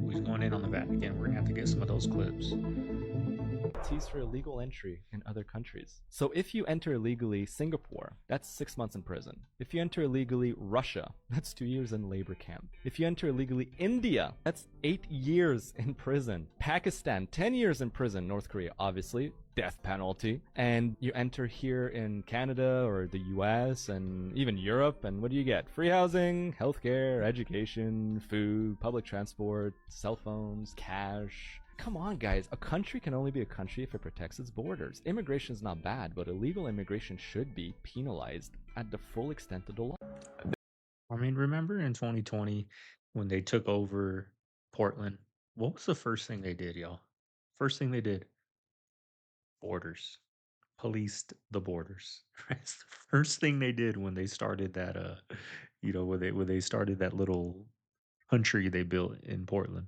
[SPEAKER 3] Who's going in on the Vatican? We're gonna have to get some of those clips.
[SPEAKER 20] For illegal entry in other countries. So if you enter illegally Singapore, that's 6 months in prison. If you enter illegally Russia, that's 2 years in labor camp. If you enter illegally India, that's 8 years in prison. Pakistan, 10 years in prison. North Korea, obviously, death penalty. And you enter here in Canada or the US and even Europe, and what do you get? Free housing, healthcare, education, food, public transport, cell phones, cash. Come on, guys. A country can only be a country if it protects its borders. Immigration is not bad, but illegal immigration should be penalized at the full extent of the law.
[SPEAKER 3] I mean, remember in 2020 when they took over Portland? What was the first thing they did, y'all? First thing they did? Borders. Policed the borders. It's the first thing they did when they started that, when they started that little country they built in Portland.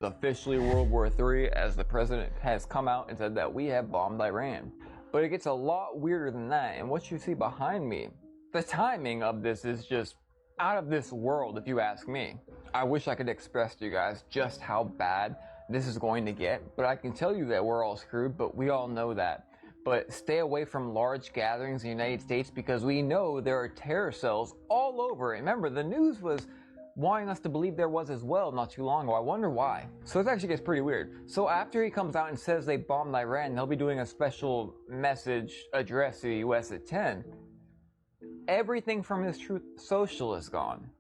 [SPEAKER 20] Officially World War III, as the president has come out and said that we have bombed Iran. But it gets a lot weirder than that, and what you see behind me, the timing of this is just out of this world, if you ask me. I wish I could express to you guys just how bad this is going to get, but I can tell you that we're all screwed, but we all know that. But stay away from large gatherings in the United States because we know there are terror cells all over. Remember, the news was wanting us to believe there was as well not too long ago. I wonder why. So this actually gets pretty weird. So after he comes out and says they bombed Iran, he'll be doing a special message address to the US at 10. Everything from his Truth Social is gone.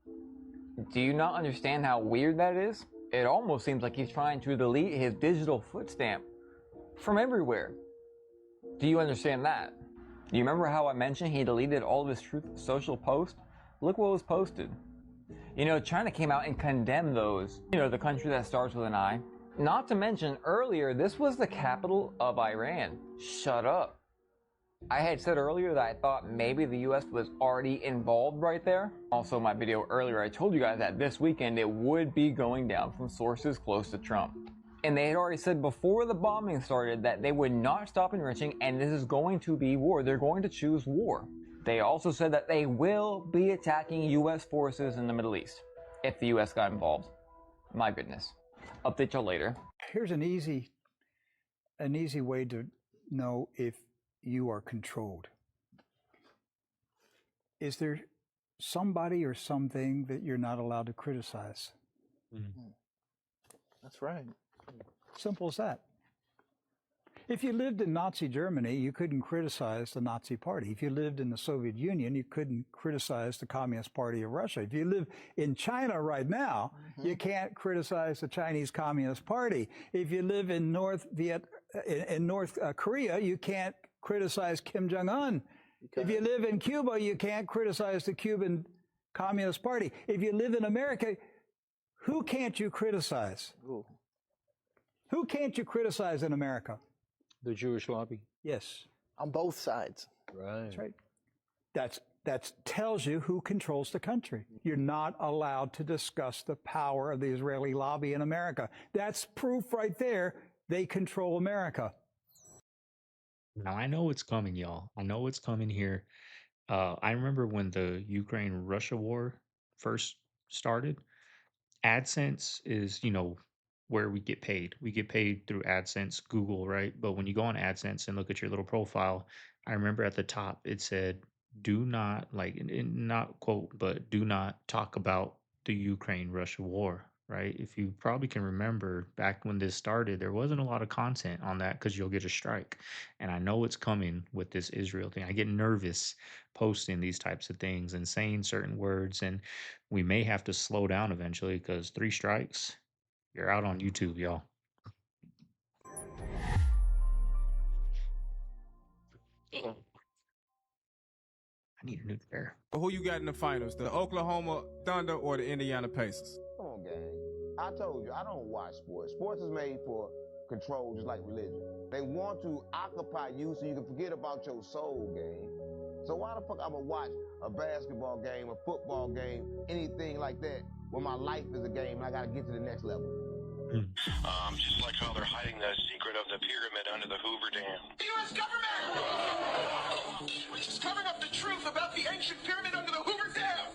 [SPEAKER 20] Do you not understand how weird that is? It almost seems like he's trying to delete his digital foot stamp from everywhere. Do you understand that? Do you remember how I mentioned he deleted all of his Truth Social posts? Look what was posted. You know, China came out and condemned those. You know, the country that starts with an I. Not to mention, earlier, this was the capital of Iran. Shut up. I had said earlier that I thought maybe the US was already involved right there. Also, in my video earlier, I told you guys that this weekend it would be going down from sources close to Trump. And they had already said before the bombing started that they would not stop enriching, and this is going to be war. They're going to choose war. They also said that they will be attacking US forces in the Middle East if the US got involved. My goodness. Update y'all later.
[SPEAKER 2] Here's an easy way to know if you are controlled. Is there somebody or something that you're not allowed to criticize?
[SPEAKER 10] That's right.
[SPEAKER 2] Simple as that. If you lived in Nazi Germany, you couldn't criticize the Nazi Party. If you lived in the Soviet Union, you couldn't criticize the Communist Party of Russia. If you live in China right now, you can't criticize the Chinese Communist Party. If you live in North Korea, you can't criticize Kim Jong-un. If you live in Cuba, you can't criticize the Cuban Communist Party. If you live in America, who can't you criticize?
[SPEAKER 10] Ooh.
[SPEAKER 2] Who can't you criticize in America?
[SPEAKER 10] The Jewish lobby.
[SPEAKER 2] Yes.
[SPEAKER 10] On both sides.
[SPEAKER 2] Right. That's right. That tells you who controls the country. You're not allowed to discuss the power of the Israeli lobby in America. That's proof right there. They control America.
[SPEAKER 3] Now, I know it's coming, y'all. I know it's coming here. I remember when the Ukraine-Russia war first started, AdSense is, where we get paid. We get paid through AdSense, Google, right? But when you go on AdSense and look at your little profile, I remember at the top it said, do not, not quote, but do not talk about the Ukraine-Russia war, right? If you probably can remember back when this started, there wasn't a lot of content on that because you'll get a strike. And I know it's coming with this Israel thing. I get nervous posting these types of things and saying certain words, and we may have to slow down eventually because 3 strikes, you're out on YouTube, y'all. I need a new pair.
[SPEAKER 21] Who you got in the finals, the Oklahoma Thunder or the Indiana Pacers?
[SPEAKER 22] Come on, gang. I told you, I don't watch sports. Sports is made for control, just like religion. They want to occupy you so you can forget about your soul, gang. So why the fuck I'ma watch a basketball game, a football game, anything like that, when my life is a game and I gotta get to the next level?
[SPEAKER 23] Just like how they're hiding the secret of the pyramid under the Hoover Dam.
[SPEAKER 24] The U.S. government, which is covering up the truth about the ancient pyramid under the Hoover Dam.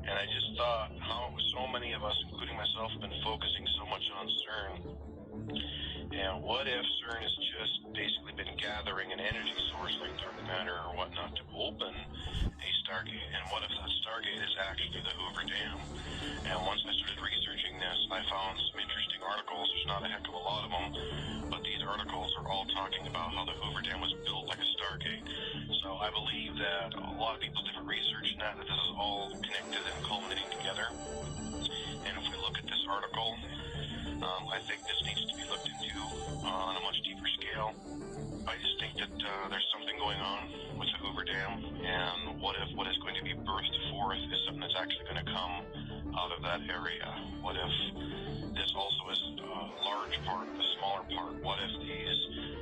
[SPEAKER 23] And I just thought how so many of us, including myself, have been focusing so much on CERN. And what if CERN has just basically been gathering an energy source like dark matter or whatnot to open a Stargate? And what if that Stargate is actually the Hoover Dam? And once I started researching this, I found some interesting articles. There's not a heck of a lot of them, but these articles are all talking about how the Hoover Dam was built like a Stargate. So I believe that a lot of people did research and that this is all connected and culminating together. And if we look at this article, I think this needs to be looked into on a much deeper scale. I just think that there's something going on with the Hoover Dam, and what if what is going to be birthed forth is something that's actually going to come out of that area? What if this also is a large part, a smaller part? What if these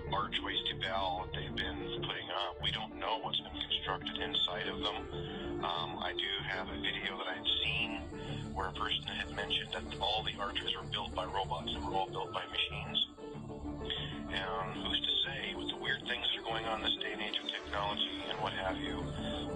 [SPEAKER 23] archways to Baal that they've been putting up, we don't know what's been constructed inside of them. I do have a video that I had seen where a person had mentioned that all the arches were built by robots. They were all built by machines. And who's to say, with the weird things that are going on in this day and age of technology and what have you,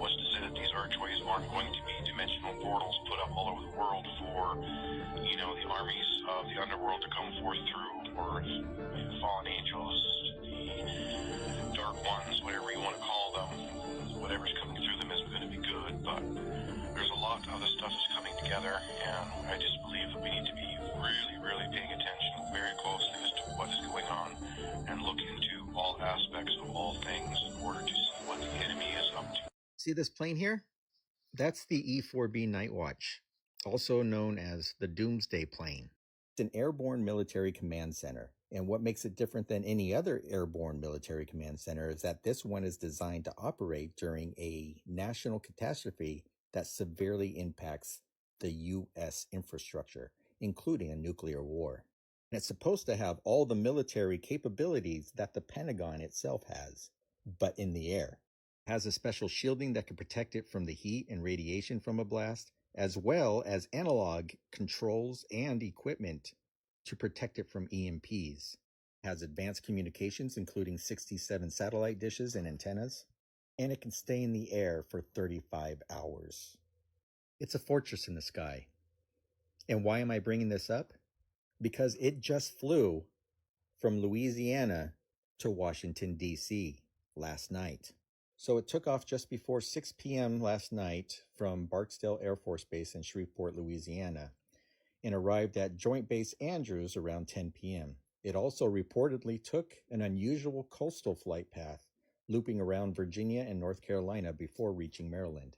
[SPEAKER 23] what's to say that these archways aren't going to be dimensional portals put up all over the world for, the armies of the underworld to come forth through, or the fallen angels, the dark ones, whatever you want to call them. Whatever's coming through them is going to be good, but there's a lot of other stuff that's coming together, and I just believe that we need to be really, really paying attention very closely as to what is going on and look into all aspects of all things in order to see what the enemy is up to.
[SPEAKER 25] See this plane here? That's the E-4B Night Watch, also known as the Doomsday plane. It's an airborne military command center
[SPEAKER 11] And what makes it different than any other airborne military command center is that this one is designed to operate during a national catastrophe that severely impacts the U.S. infrastructure, including a nuclear war. And it's supposed to have all the military capabilities that the Pentagon itself has, but in the air. It has a special shielding that can protect it from the heat and radiation from a blast, as well as analog controls and equipment to protect it from EMPs. It has advanced communications, including 67 satellite dishes and antennas, and it can stay in the air for 35 hours. It's a fortress in the sky. And why am I bringing this up? Because it just flew from Louisiana to Washington, D.C. last night. So it took off just before 6 p.m. last night from Barksdale Air Force Base in Shreveport, Louisiana, and arrived at Joint Base Andrews around 10 p.m. It also reportedly took an unusual coastal flight path, looping around Virginia and North Carolina before reaching Maryland.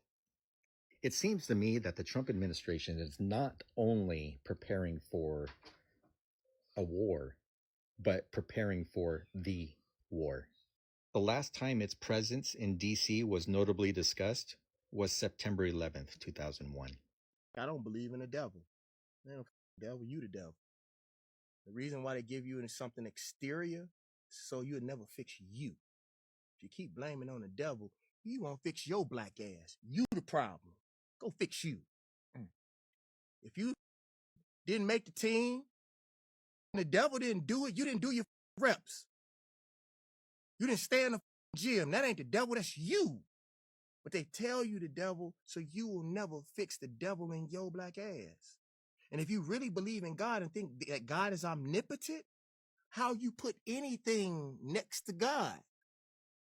[SPEAKER 11] It seems to me that the Trump administration is not only preparing for a war, but preparing for the war. The last time its presence in D.C. was notably discussed was September 11th, 2001.
[SPEAKER 14] I don't believe in the devil. They don't the devil, you the devil. The reason why they give you something exterior is so you'll never fix you. If you keep blaming on the devil, you won't fix your black ass. You the problem. Go fix you. If you didn't make the team, and the devil didn't do it, you didn't do your reps. You didn't stay in the gym. That ain't the devil, that's you. But they tell you the devil so you will never fix the devil in your black ass. And if you really believe in God and think that God is omnipotent, how you put anything next to God?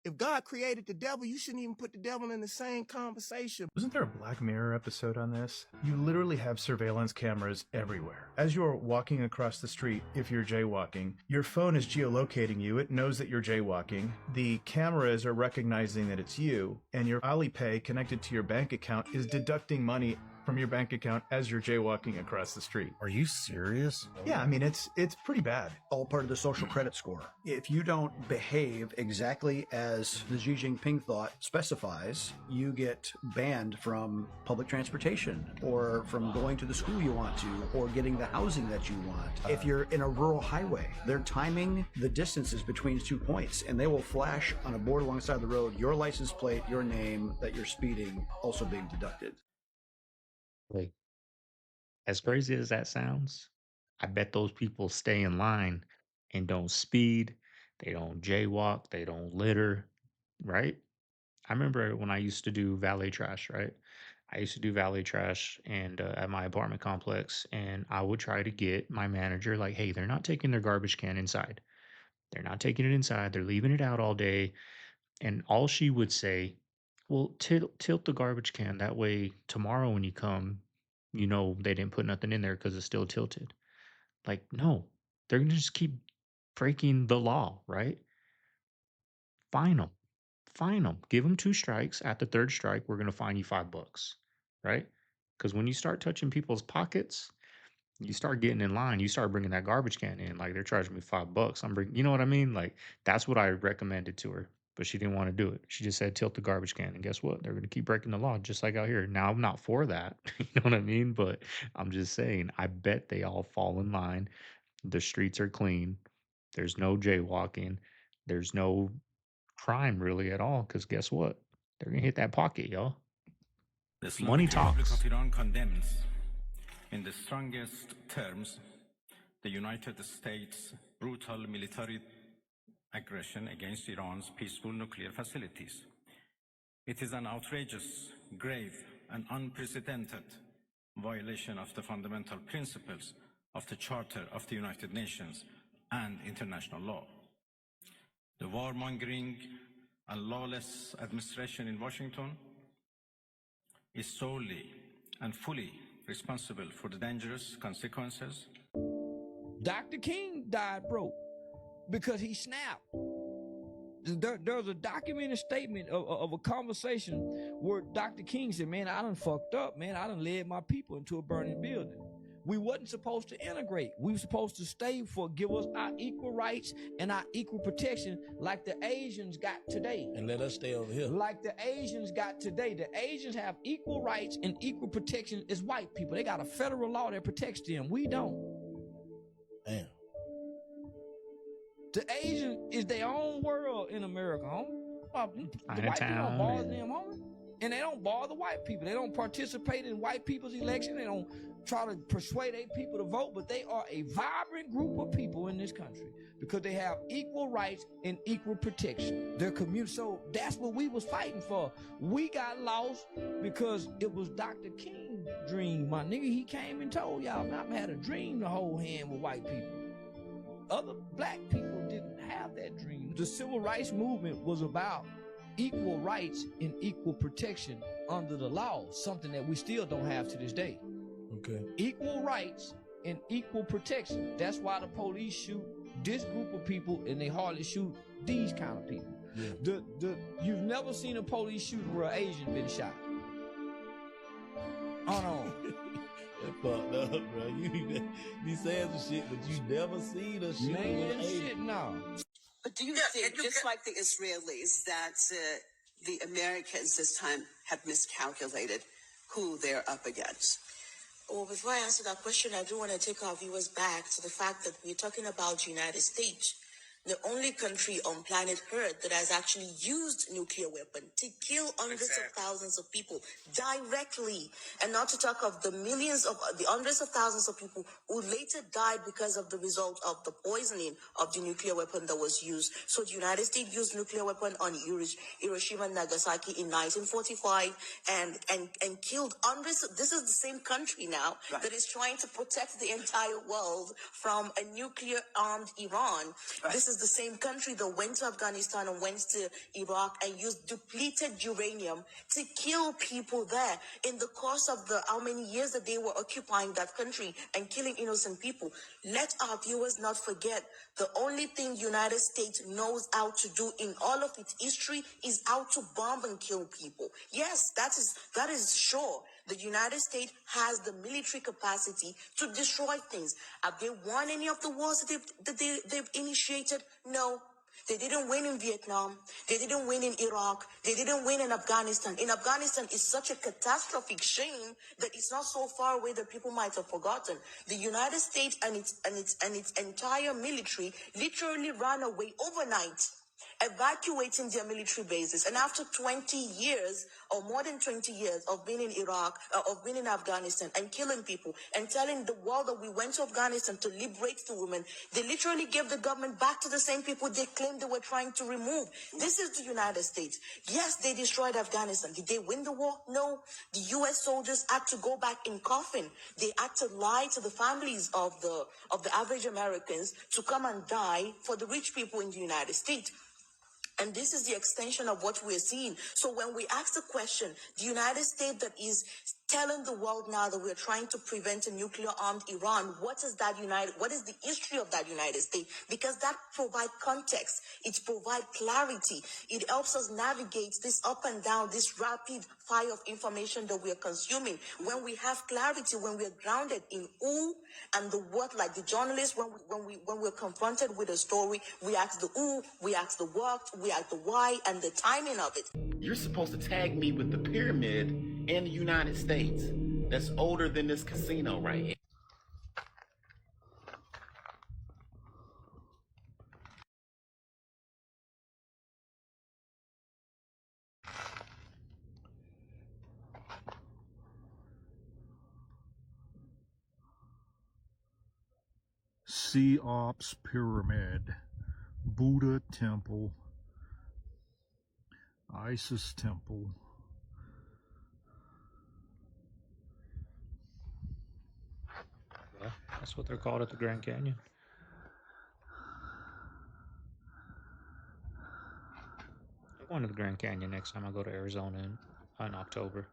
[SPEAKER 14] If God created the devil, you shouldn't even put the devil in the same conversation.
[SPEAKER 15] Wasn't there a Black Mirror episode on this? You literally have surveillance cameras everywhere. As you're walking across the street, if you're jaywalking, your phone is geolocating you. It knows that you're jaywalking. The cameras are recognizing that it's you, and your Alipay connected to your bank account is deducting money from your bank account as you're jaywalking across the street.
[SPEAKER 16] Are you serious?
[SPEAKER 15] Yeah, I mean, it's pretty bad.
[SPEAKER 17] All part of the social credit score. If you don't behave exactly as the Xi Jinping thought specifies, you get banned from public transportation or from going to the school you want to or getting the housing that you want. If you're in a rural highway, they're timing the distances between 2 points and they will flash on a board alongside the road your license plate, your name, that you're speeding, also being deducted.
[SPEAKER 3] Like, as crazy as that sounds, I bet those people stay in line and don't speed, they don't jaywalk, they don't litter, right? I remember when I used to do valet trash, right? I used to do valet trash and at my apartment complex, and I would try to get my manager like, "Hey, they're not taking their garbage can inside. They're not taking it inside. They're leaving it out all day." And all she would say, "Well, tilt the garbage can. That way, tomorrow when you come, you know they didn't put nothing in there because it's still tilted." Like, no, they're gonna just keep breaking the law, right? Fine them, fine them. Give them 2 strikes. At the 3rd strike, we're gonna fine you $5, right? Because when you start touching people's pockets, you start getting in line, you start bringing that garbage can in, like they're charging me $5. I'm bringing, you know what I mean? Like that's what I recommended to her, but she didn't want to do it. She just said tilt the garbage can, and guess what? They're going to keep breaking the law, just like out here. Now I'm not for that, you know what I mean? But I'm just saying, I bet they all fall in line. The streets are clean. There's no jaywalking. There's no crime really at all, because guess what? They're going to hit that pocket, y'all.
[SPEAKER 26] The
[SPEAKER 3] Money
[SPEAKER 26] Islamic Republic
[SPEAKER 3] talks.
[SPEAKER 26] of Iran condemns in the strongest terms the United States' brutal military aggression against Iran's peaceful nuclear facilities. It is an outrageous, grave, and unprecedented violation of the fundamental principles of the Charter of the United Nations and international law. The warmongering and lawless administration in Washington is solely and fully responsible for the dangerous consequences.
[SPEAKER 27] Dr. King died broke because he snapped. There's a documented statement of a conversation where Dr. King said, "Man, I done fucked up, man. I done led my people into a burning building." We wasn't supposed to integrate. We were supposed to stay for give us our equal rights and our equal protection like the Asians got today.
[SPEAKER 1] And let us stay over here.
[SPEAKER 27] Like the Asians got today. The Asians have equal rights and equal protection as white people. They got a federal law that protects them. We don't.
[SPEAKER 1] Damn.
[SPEAKER 27] The Asian is their own world in America, homie. The white people don't bother them, homie. And they don't bother white people. They don't participate in white people's election. They don't try to persuade their people to vote, but they are a vibrant group of people in this country because they have equal rights and equal protection. Their community. So that's what we was fighting for. We got lost because it was Dr. King's dream, my nigga. He came and told y'all, man, I had a dream to hold hand with white people. Other black people didn't have that dream. The civil rights movement was about equal rights and equal protection under the law, something that we still don't have to this day.
[SPEAKER 1] Okay.
[SPEAKER 27] Equal rights and equal protection. That's why the police shoot this group of people and they hardly shoot these kind of people. Yeah. You've never seen a police shooting where an Asian been shot. Oh no.
[SPEAKER 1] That fucked up, bro. You be saying some shit, but you never seen a shooting with an Asian.
[SPEAKER 27] Shit, no.
[SPEAKER 4] But do you think, just like the Israelis, that the Americans this time have miscalculated who they're up against?
[SPEAKER 5] Well, before I answer that question, I do want to take our viewers back to the fact that we're talking about the United States, the only country on planet Earth that has actually used nuclear weapon to kill hundreds of thousands of people directly, and not to talk of the hundreds of thousands of people who later died because of the result of the poisoning of the nuclear weapon that was used. So the United States used nuclear weapon on Hiroshima and Nagasaki in 1945 and killed hundreds. This is the same country now that is trying to protect the entire world from a nuclear-armed Iran. This is the same country that went to Afghanistan and went to Iraq and used depleted uranium to kill people there in the course of the how many years that they were occupying that country and killing innocent people. Let our viewers not forget the only thing United States knows how to do in all of its history is how to bomb and kill people. Yes, that is sure. The United States has the military capacity to destroy things. Have they won any of the wars that they've initiated? No. They didn't win in Vietnam. They didn't win in Iraq. They didn't win in Afghanistan. In Afghanistan, it's such a catastrophic shame that it's not so far away that people might have forgotten. The United States and its entire military literally ran away overnight, evacuating their military bases. And after 20 years or more than 20 years of being in Iraq, of being in Afghanistan and killing people and telling the world that we went to Afghanistan to liberate the women, they literally gave the government back to the same people they claimed they were trying to remove. This is the United States. Yes, they destroyed Afghanistan. Did they win the war? No. The U.S. soldiers had to go back in coffin. They had to lie to the families of the average Americans to come and die for the rich people in the United States. And this is the extension of what we're seeing. So when we ask the question, the United States that is telling the world now that we're trying to prevent a nuclear-armed Iran, what is the history of that United States? Because that provides context. It provides clarity. It helps us navigate this up and down, this rapid fire of information that we are consuming. When we have clarity, when we are grounded in who and the what, like the journalists, when we're confronted with a story, we ask the who, we ask the what, we ask the why, and the timing of it.
[SPEAKER 13] You're supposed to tag me with the pyramid in the United States that's older than this casino right here.
[SPEAKER 16] Cheops Pyramid, Buddha Temple, Isis Temple.
[SPEAKER 3] Yeah, that's what they're called at the Grand Canyon. I'm going to the Grand Canyon next time I go to Arizona in October.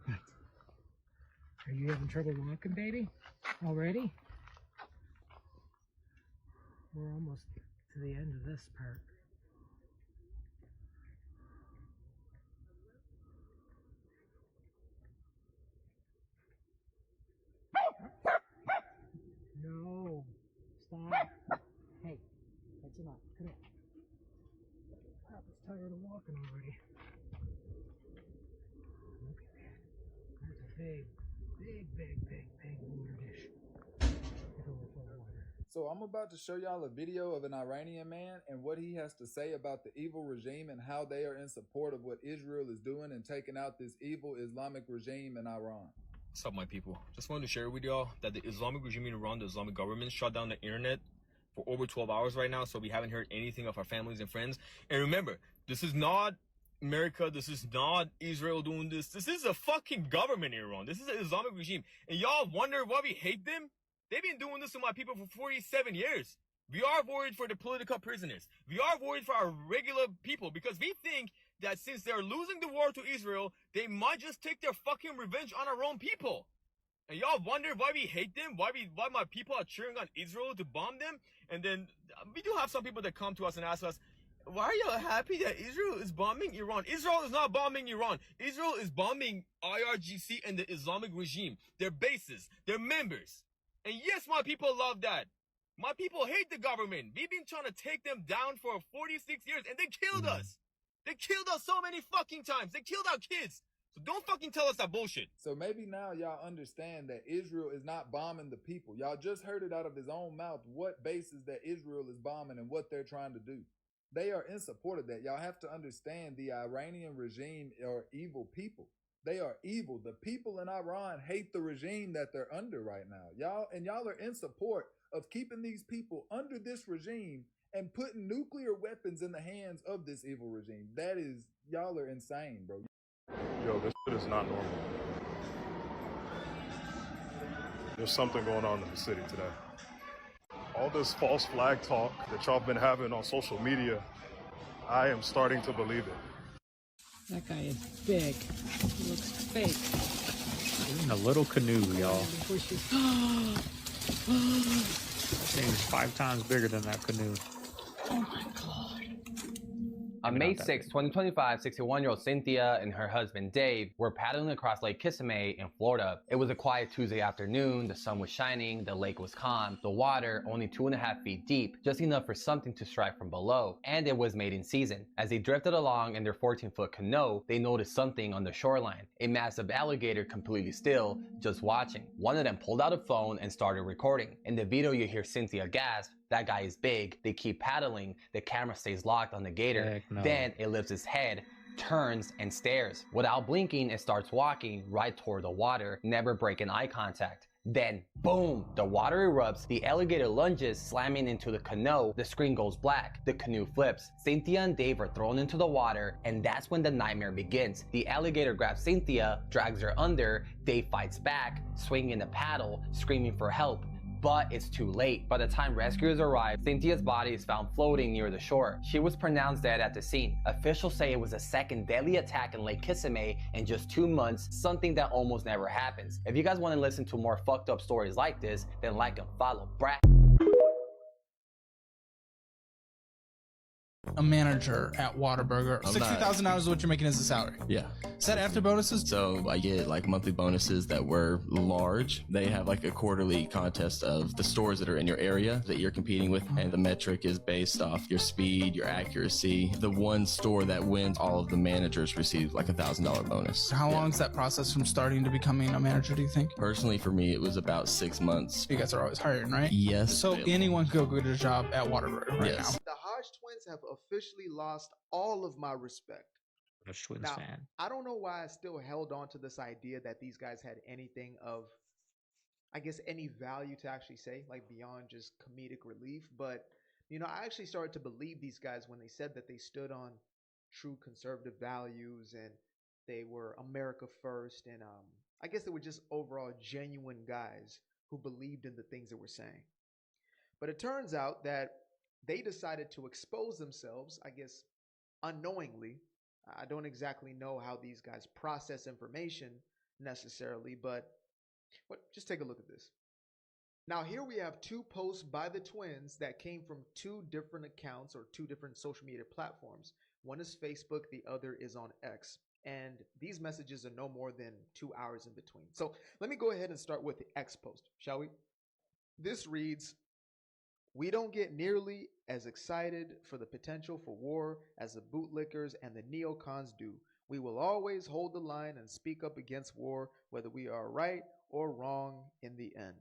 [SPEAKER 18] Are you having trouble walking, baby? Already? We're almost to the end of this part. tired of walking already. Look at that. There's a big water dish. It's overfull of water.
[SPEAKER 6] So I'm about to show y'all a video of an Iranian man and what he has to say about the evil regime and how they are in support of what Israel is doing and taking out this evil Islamic regime in Iran.
[SPEAKER 7] What's up, my people? Just wanted to share with y'all that the Islamic regime in Iran, the Islamic government, shut down the internet for over 12 hours right now, so we haven't heard anything of our families and friends. And remember, this is not America, this is not Israel doing this. This is a fucking government in Iran. This is an Islamic regime. And y'all wonder why we hate them? They've been doing this to my people for 47 years. We are worried for the political prisoners. We are worried for our regular people because we think that since they're losing the war to Israel, they might just take their fucking revenge on our own people. And y'all wonder why we hate them? Why my people are cheering on Israel to bomb them? And then we do have some people that come to us and ask us, why are you happy that Israel is bombing Iran? Israel is not bombing Iran. Israel is bombing IRGC and the Islamic regime, their bases, their members. And yes, my people love that. My people hate the government. We've been trying to take them down for 46 years and they killed us. They killed us so many fucking times. They killed our kids. So don't fucking tell us that bullshit.
[SPEAKER 6] So maybe now y'all understand that Israel is not bombing the people. Y'all just heard it out of his own mouth what bases that Israel is bombing and what they're trying to do. They are in support of that. Y'all have to understand the Iranian regime are evil people. They are evil. The people in Iran hate the regime that they're under right now. Y'all are in support of keeping these people under this regime and putting nuclear weapons in the hands of this evil regime. That is, y'all are insane, bro.
[SPEAKER 8] Yo, this shit is not normal. There's something going on in the city today. All this false flag talk that y'all been having on social media, I am starting to believe it.
[SPEAKER 18] That guy is big. He looks fake.
[SPEAKER 3] He's in a little canoe, y'all. Thing's 5 times bigger than that canoe.
[SPEAKER 18] Oh my God.
[SPEAKER 9] On May 6, 2025, 61-year-old Cynthia and her husband Dave were paddling across Lake Kissimmee in Florida. It was a quiet Tuesday afternoon, the sun was shining, the lake was calm, the water only 2.5 feet deep, just enough for something to strike from below, and it was mating season. As they drifted along in their 14-foot canoe, they noticed something on the shoreline, a massive alligator completely still, just watching. One of them pulled out a phone and started recording. In the video you hear Cynthia gasp, "That guy is big." They keep paddling, the camera stays locked on the gator.
[SPEAKER 3] Heck no.
[SPEAKER 9] Then it lifts its head, turns and stares. Without blinking, it starts walking right toward the water, never breaking eye contact. Then, boom, the water erupts, the alligator lunges, slamming into the canoe, the screen goes black, the canoe flips. Cynthia and Dave are thrown into the water, and that's when the nightmare begins. The alligator grabs Cynthia, drags her under, Dave fights back, swinging the paddle, screaming for help. But it's too late. By the time rescuers arrive, Cynthia's body is found floating near the shore. She was pronounced dead at the scene. Officials say it was the second deadly attack in Lake Kissimmee in just 2 months, something that almost never happens. If you guys want to listen to more fucked up stories like this, then like and follow. Brat.
[SPEAKER 12] A manager at Whataburger. $60,000 is what you're making as a salary.
[SPEAKER 19] Yeah.
[SPEAKER 12] Is that after bonuses?
[SPEAKER 19] So I get like monthly bonuses that were large. They have like a quarterly contest of the stores that are in your area that you're competing with, and the metric is based off your speed, your accuracy. The one store that wins, all of the managers receive like $1,000 bonus.
[SPEAKER 12] How long is that process from starting to becoming a manager, do you think?
[SPEAKER 19] Personally, for me, it was about 6 months.
[SPEAKER 12] You guys are always hiring, right?
[SPEAKER 19] Yes.
[SPEAKER 12] So anyone could go get a job at Whataburger right now.
[SPEAKER 20] The Hodge twins have officially lost all of my respect.
[SPEAKER 3] I'm a Twins
[SPEAKER 20] Now,
[SPEAKER 3] fan.
[SPEAKER 20] I don't know why I still held on to this idea that these guys had anything of, I guess, any value to actually say, like beyond just comedic relief. But, you know, I actually started to believe these guys when they said that they stood on true conservative values and they were America first. And I guess they were just overall genuine guys who believed in the things that we're saying. But it turns out that they decided to expose themselves, I guess, unknowingly. I don't exactly know how these guys process information necessarily, but just take a look at this. Now, here we have 2 posts by the twins that came from 2 different accounts or 2 different social media platforms. One is Facebook, the other is on X. And these messages are no more than 2 hours in between. So let me go ahead and start with the X post, shall we? This reads, We don't get nearly as excited for the potential for war as the bootlickers and the neocons do. We will always hold the line and speak up against war, whether we are right or wrong in the end.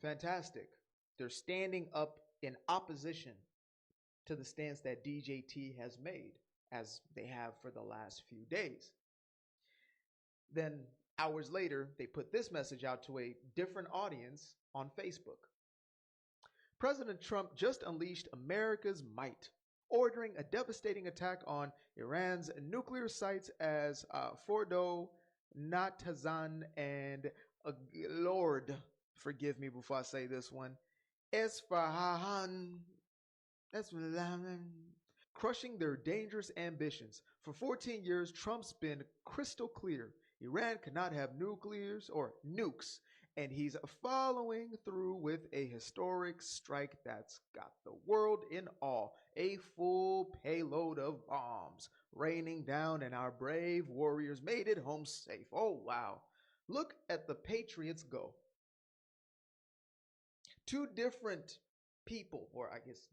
[SPEAKER 20] Fantastic. They're standing up in opposition to the stance that DJT has made, as they have for the last few days. Then, hours later, they put this message out to a different audience on Facebook. President Trump just unleashed America's might, ordering a devastating attack on Iran's nuclear sites as Fordo, Natanz, and Lord, forgive me before I say this one, Esfahan, crushing their dangerous ambitions. For 14 years, Trump's been crystal clear. Iran cannot have nuclears or nukes, and he's following through with a historic strike that's got the world in awe. A full payload of bombs raining down, and our brave warriors made it home safe. Oh, wow. Look at the Patriots go. Two different people, or I guess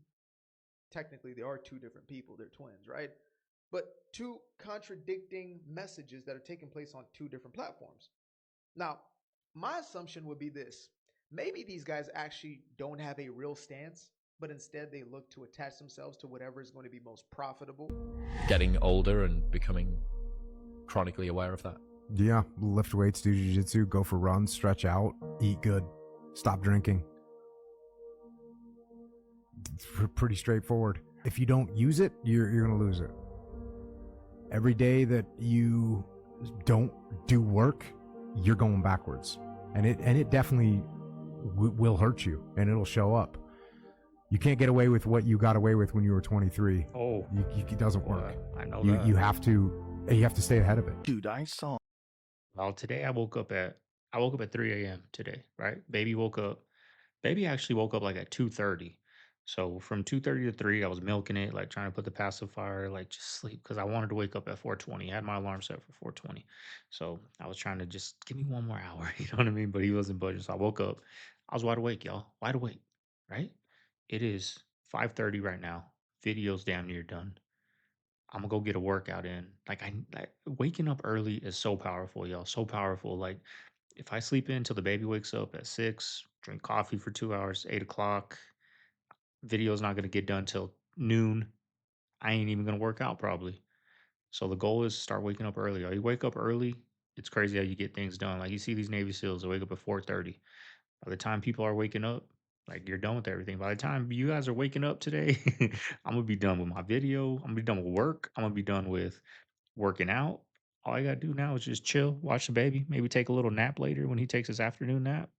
[SPEAKER 20] technically they are two different people. They're twins, right? But two contradicting messages that are taking place on two different platforms. Now, my assumption would be this. Maybe these guys actually don't have a real stance, but instead they look to attach themselves to whatever is going to be most profitable.
[SPEAKER 2] Getting older and becoming chronically aware of that.
[SPEAKER 10] Yeah, lift weights, do jiu-jitsu, go for runs, stretch out, eat good, stop drinking. It's pretty straightforward. If you don't use it, you're going to lose it. Every day that you don't do work, you're going backwards. And it definitely will hurt you, and it'll show up. You can't get away with what you got away with when you were 23.
[SPEAKER 3] Oh,
[SPEAKER 10] it doesn't work.
[SPEAKER 3] I know
[SPEAKER 10] you,
[SPEAKER 3] that.
[SPEAKER 10] you have to stay ahead of it.
[SPEAKER 21] Dude, I saw.
[SPEAKER 3] Well, today I woke up at 3 a.m. today, right? Baby actually woke up like at 2:30. So from 2:30 to 3, I was milking it, like trying to put the pacifier, like just sleep, because I wanted to wake up at 4:20. I had my alarm set for 4:20. So I was trying to just give me one more hour, you know what I mean? But he wasn't budging. So I woke up. I was wide awake, y'all. Wide awake, right? It is 5:30 right now. Video's damn near done. I'm gonna go get a workout in. Like waking up early is so powerful, y'all. So powerful. Like if I sleep in till the baby wakes up at 6, drink coffee for 2 hours, 8 o'clock, video's not gonna get done till noon. I ain't even gonna work out probably. So the goal is to start waking up early. You wake up early, it's crazy how you get things done. Like you see these Navy SEALs that wake up at 4:30. By the time people are waking up, like you're done with everything. By the time you guys are waking up today, I'm gonna be done with my video. I'm gonna be done with work. I'm gonna be done with working out. All I gotta do now is just chill, watch the baby, maybe take a little nap later when he takes his afternoon nap.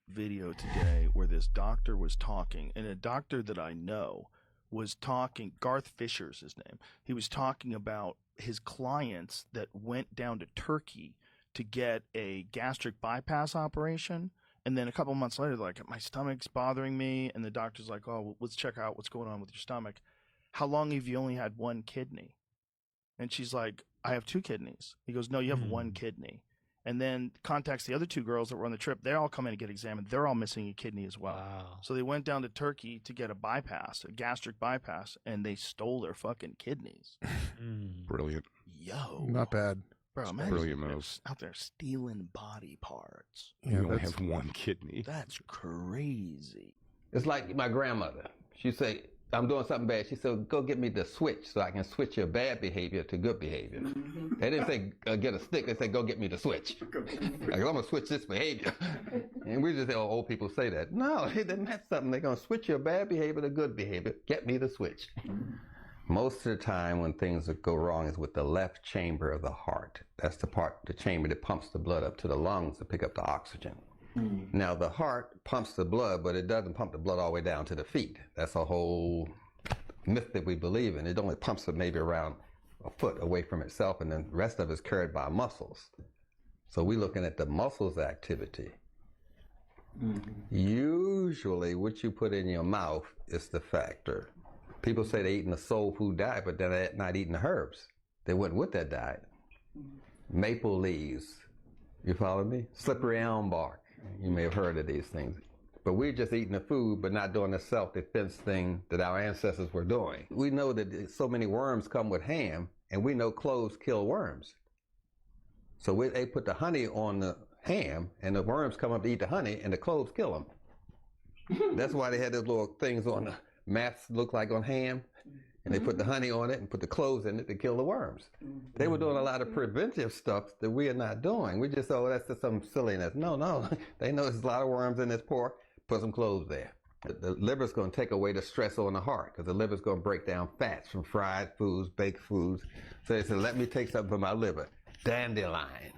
[SPEAKER 21] Video today where this doctor was talking, and a doctor that I know was talking. Garth Fisher's his name. He was talking about his clients that went down to Turkey to get a gastric bypass operation, and then a couple months later, like, my stomach's bothering me, and the doctor's like, oh, well, let's check out what's going on with your stomach. How long have you only had one kidney? And she's like, I have 2 kidneys. He goes, no, you have 1 kidney. And then contacts the other 2 girls that were on the trip. They all come in to get examined. They're all missing a kidney as well.
[SPEAKER 3] Wow.
[SPEAKER 21] So they went down to Turkey to get a bypass, a gastric bypass, and they stole their fucking kidneys.
[SPEAKER 22] Brilliant.
[SPEAKER 21] Yo.
[SPEAKER 22] Not bad.
[SPEAKER 21] Bro, man,
[SPEAKER 22] Brilliant move.
[SPEAKER 21] out there stealing body parts.
[SPEAKER 22] You only have 1 kidney.
[SPEAKER 21] That's crazy.
[SPEAKER 9] It's like my grandmother. She say, I'm doing something bad. She said, go get me the switch so I can switch your bad behavior to good behavior. They didn't say, get a stick. They said, go get me the switch. Like, I'm going to switch this behavior. And we just say, oh, old people say that. No, they meant something. They're going to switch your bad behavior to good behavior. Get me the switch. Most of the time when things go wrong is with the left chamber of the heart. That's the chamber that pumps the blood up to the lungs to pick up the oxygen. Now, the heart pumps the blood, but it doesn't pump the blood all the way down to the feet. That's a whole myth that we believe in. It only pumps it maybe around a foot away from itself, and then the rest of it is carried by muscles. So we're looking at the muscles activity. Usually, what you put in your mouth is the factor. People say they're eating a soul food diet, but they're not eating the herbs. They went with that diet. Maple leaves. You follow me? Slippery elm bark. You may have heard of these things.
[SPEAKER 11] But we're just eating the food, but not doing the self-defense thing that our ancestors were doing. We know that so many worms come with ham, and we know cloves kill worms. So they put the honey on the ham, and the worms come up to eat the honey, and the cloves kill them. That's why they had those little things on the mats look like on ham, and they put the honey on it and put the cloves in it to kill the worms. They were doing a lot of preventive stuff that we are not doing. We just, oh, that's just some silliness. No. They know there's a lot of worms in this pork. Put some cloves there. The liver's going to take away the stress on the heart because the liver's going to break down fats from fried foods, baked foods. So they said, let me take something for my liver. Dandelion.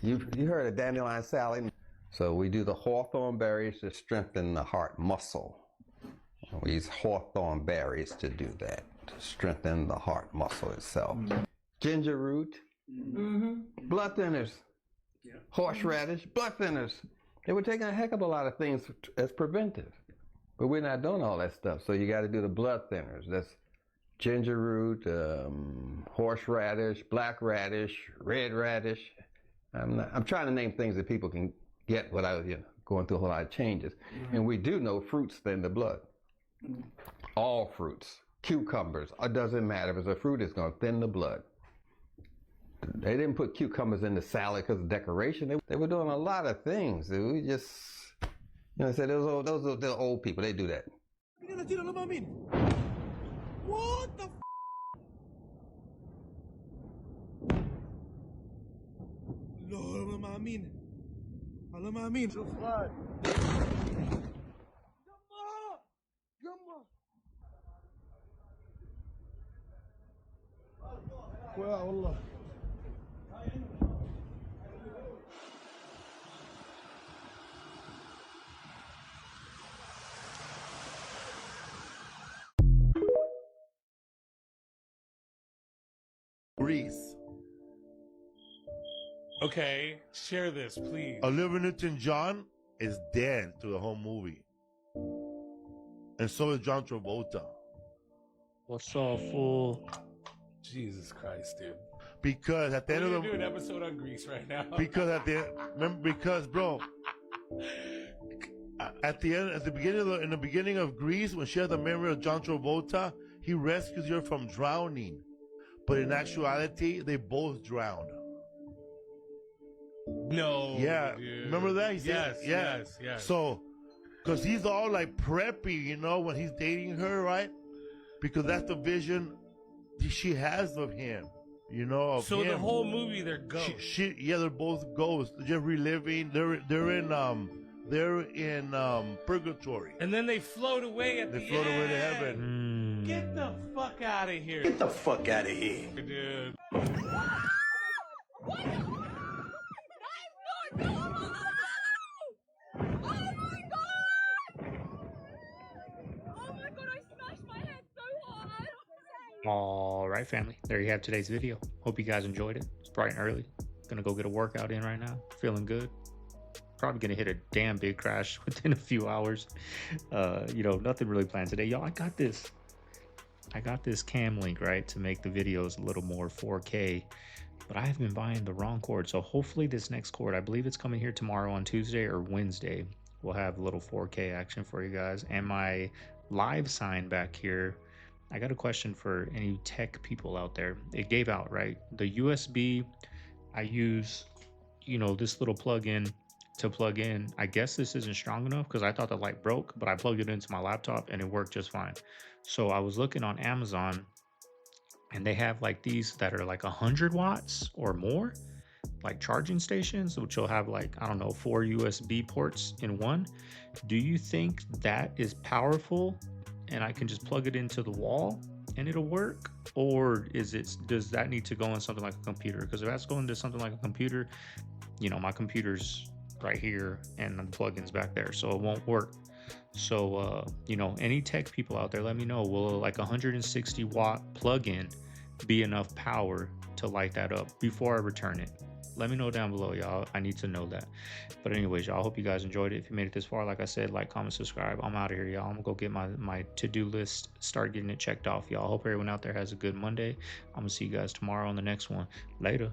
[SPEAKER 11] You heard of dandelion salad? So we do the hawthorn berries to strengthen the heart muscle. We use hawthorn berries to do that, to strengthen the heart muscle itself. Ginger root, blood thinners, horseradish, blood thinners. They were taking a heck of a lot of things as preventive, but we're not doing all that stuff. So you got to do the blood thinners. That's ginger root, horseradish, black radish, red radish. I'm trying to name things that people can get without going through a whole lot of changes. And we do know fruits thin the blood. All fruits, cucumbers, it doesn't matter. If it's a fruit, it's going to thin the blood. They didn't put cucumbers in the salad because of decoration. They were doing a lot of things. We just, I said those are the old people. They do that.
[SPEAKER 1] What the لا ما مين على ما مين شوف غاد يما والله
[SPEAKER 14] Greece.
[SPEAKER 15] Okay, share this, please.
[SPEAKER 14] Olivia Newton-John is dead to the whole movie. And so is John Travolta.
[SPEAKER 3] What's up, fool?
[SPEAKER 15] Jesus Christ, dude.
[SPEAKER 14] Because at the end of the...
[SPEAKER 15] We're gonna do an episode on Greece right now.
[SPEAKER 14] Because, bro... At the beginning of Greece, when she has the memory of John Travolta, he rescues her from drowning. But in actuality, they both drowned.
[SPEAKER 15] No.
[SPEAKER 14] Yeah.
[SPEAKER 15] Dude.
[SPEAKER 14] Remember that? He said,
[SPEAKER 15] Yes.
[SPEAKER 14] So, because he's all like preppy, when he's dating her, right? Because that's the vision she has of him, of
[SPEAKER 15] so
[SPEAKER 14] him.
[SPEAKER 15] The whole movie, they're ghosts.
[SPEAKER 14] They're both ghosts. They're just reliving. They're in purgatory.
[SPEAKER 15] And then they float away at the end.
[SPEAKER 14] They float away to heaven.
[SPEAKER 15] Get the fuck out of here.
[SPEAKER 14] Get the fuck out of here.
[SPEAKER 15] Dude.
[SPEAKER 3] All right, family. There you have today's video. Hope you guys enjoyed it. It's bright and early. Gonna go get a workout in right now. Feeling good. Probably gonna hit a damn big crash within a few hours. Nothing really planned today. Y'all, I got this cam link, right, to make the videos a little more 4K, but I have been buying the wrong cord. So hopefully this next cord, I believe it's coming here tomorrow on Tuesday or Wednesday, we'll have a little 4K action for you guys. And my live sign back here, I got a question for any tech people out there. It gave out, right? The USB, I use, this little plug-in to plug in. I guess this isn't strong enough because I thought the light broke, but I plugged it into my laptop and it worked just fine. So I was looking on Amazon and they have like these that are like 100 watts or more, like charging stations, which will have like, 4 USB ports in one. Do you think that is powerful and I can just plug it into the wall and it'll work? Or does that need to go on something like a computer? Because if that's going to something like a computer, my computer's right here and the plugins back there, so it won't work. So any tech people out there, let me know, will like 160 watt plug-in be enough power to light that up before I return it? Let me know down below, y'all. I need to know that. But anyways, y'all, hope you guys enjoyed it. If you made it this far, like I said, like, comment, subscribe. I'm out of here, y'all. I'm gonna go get my to-do list, start getting it checked off, y'all. Hope everyone out there has a good Monday. I'm gonna see you guys tomorrow on the next one. Later.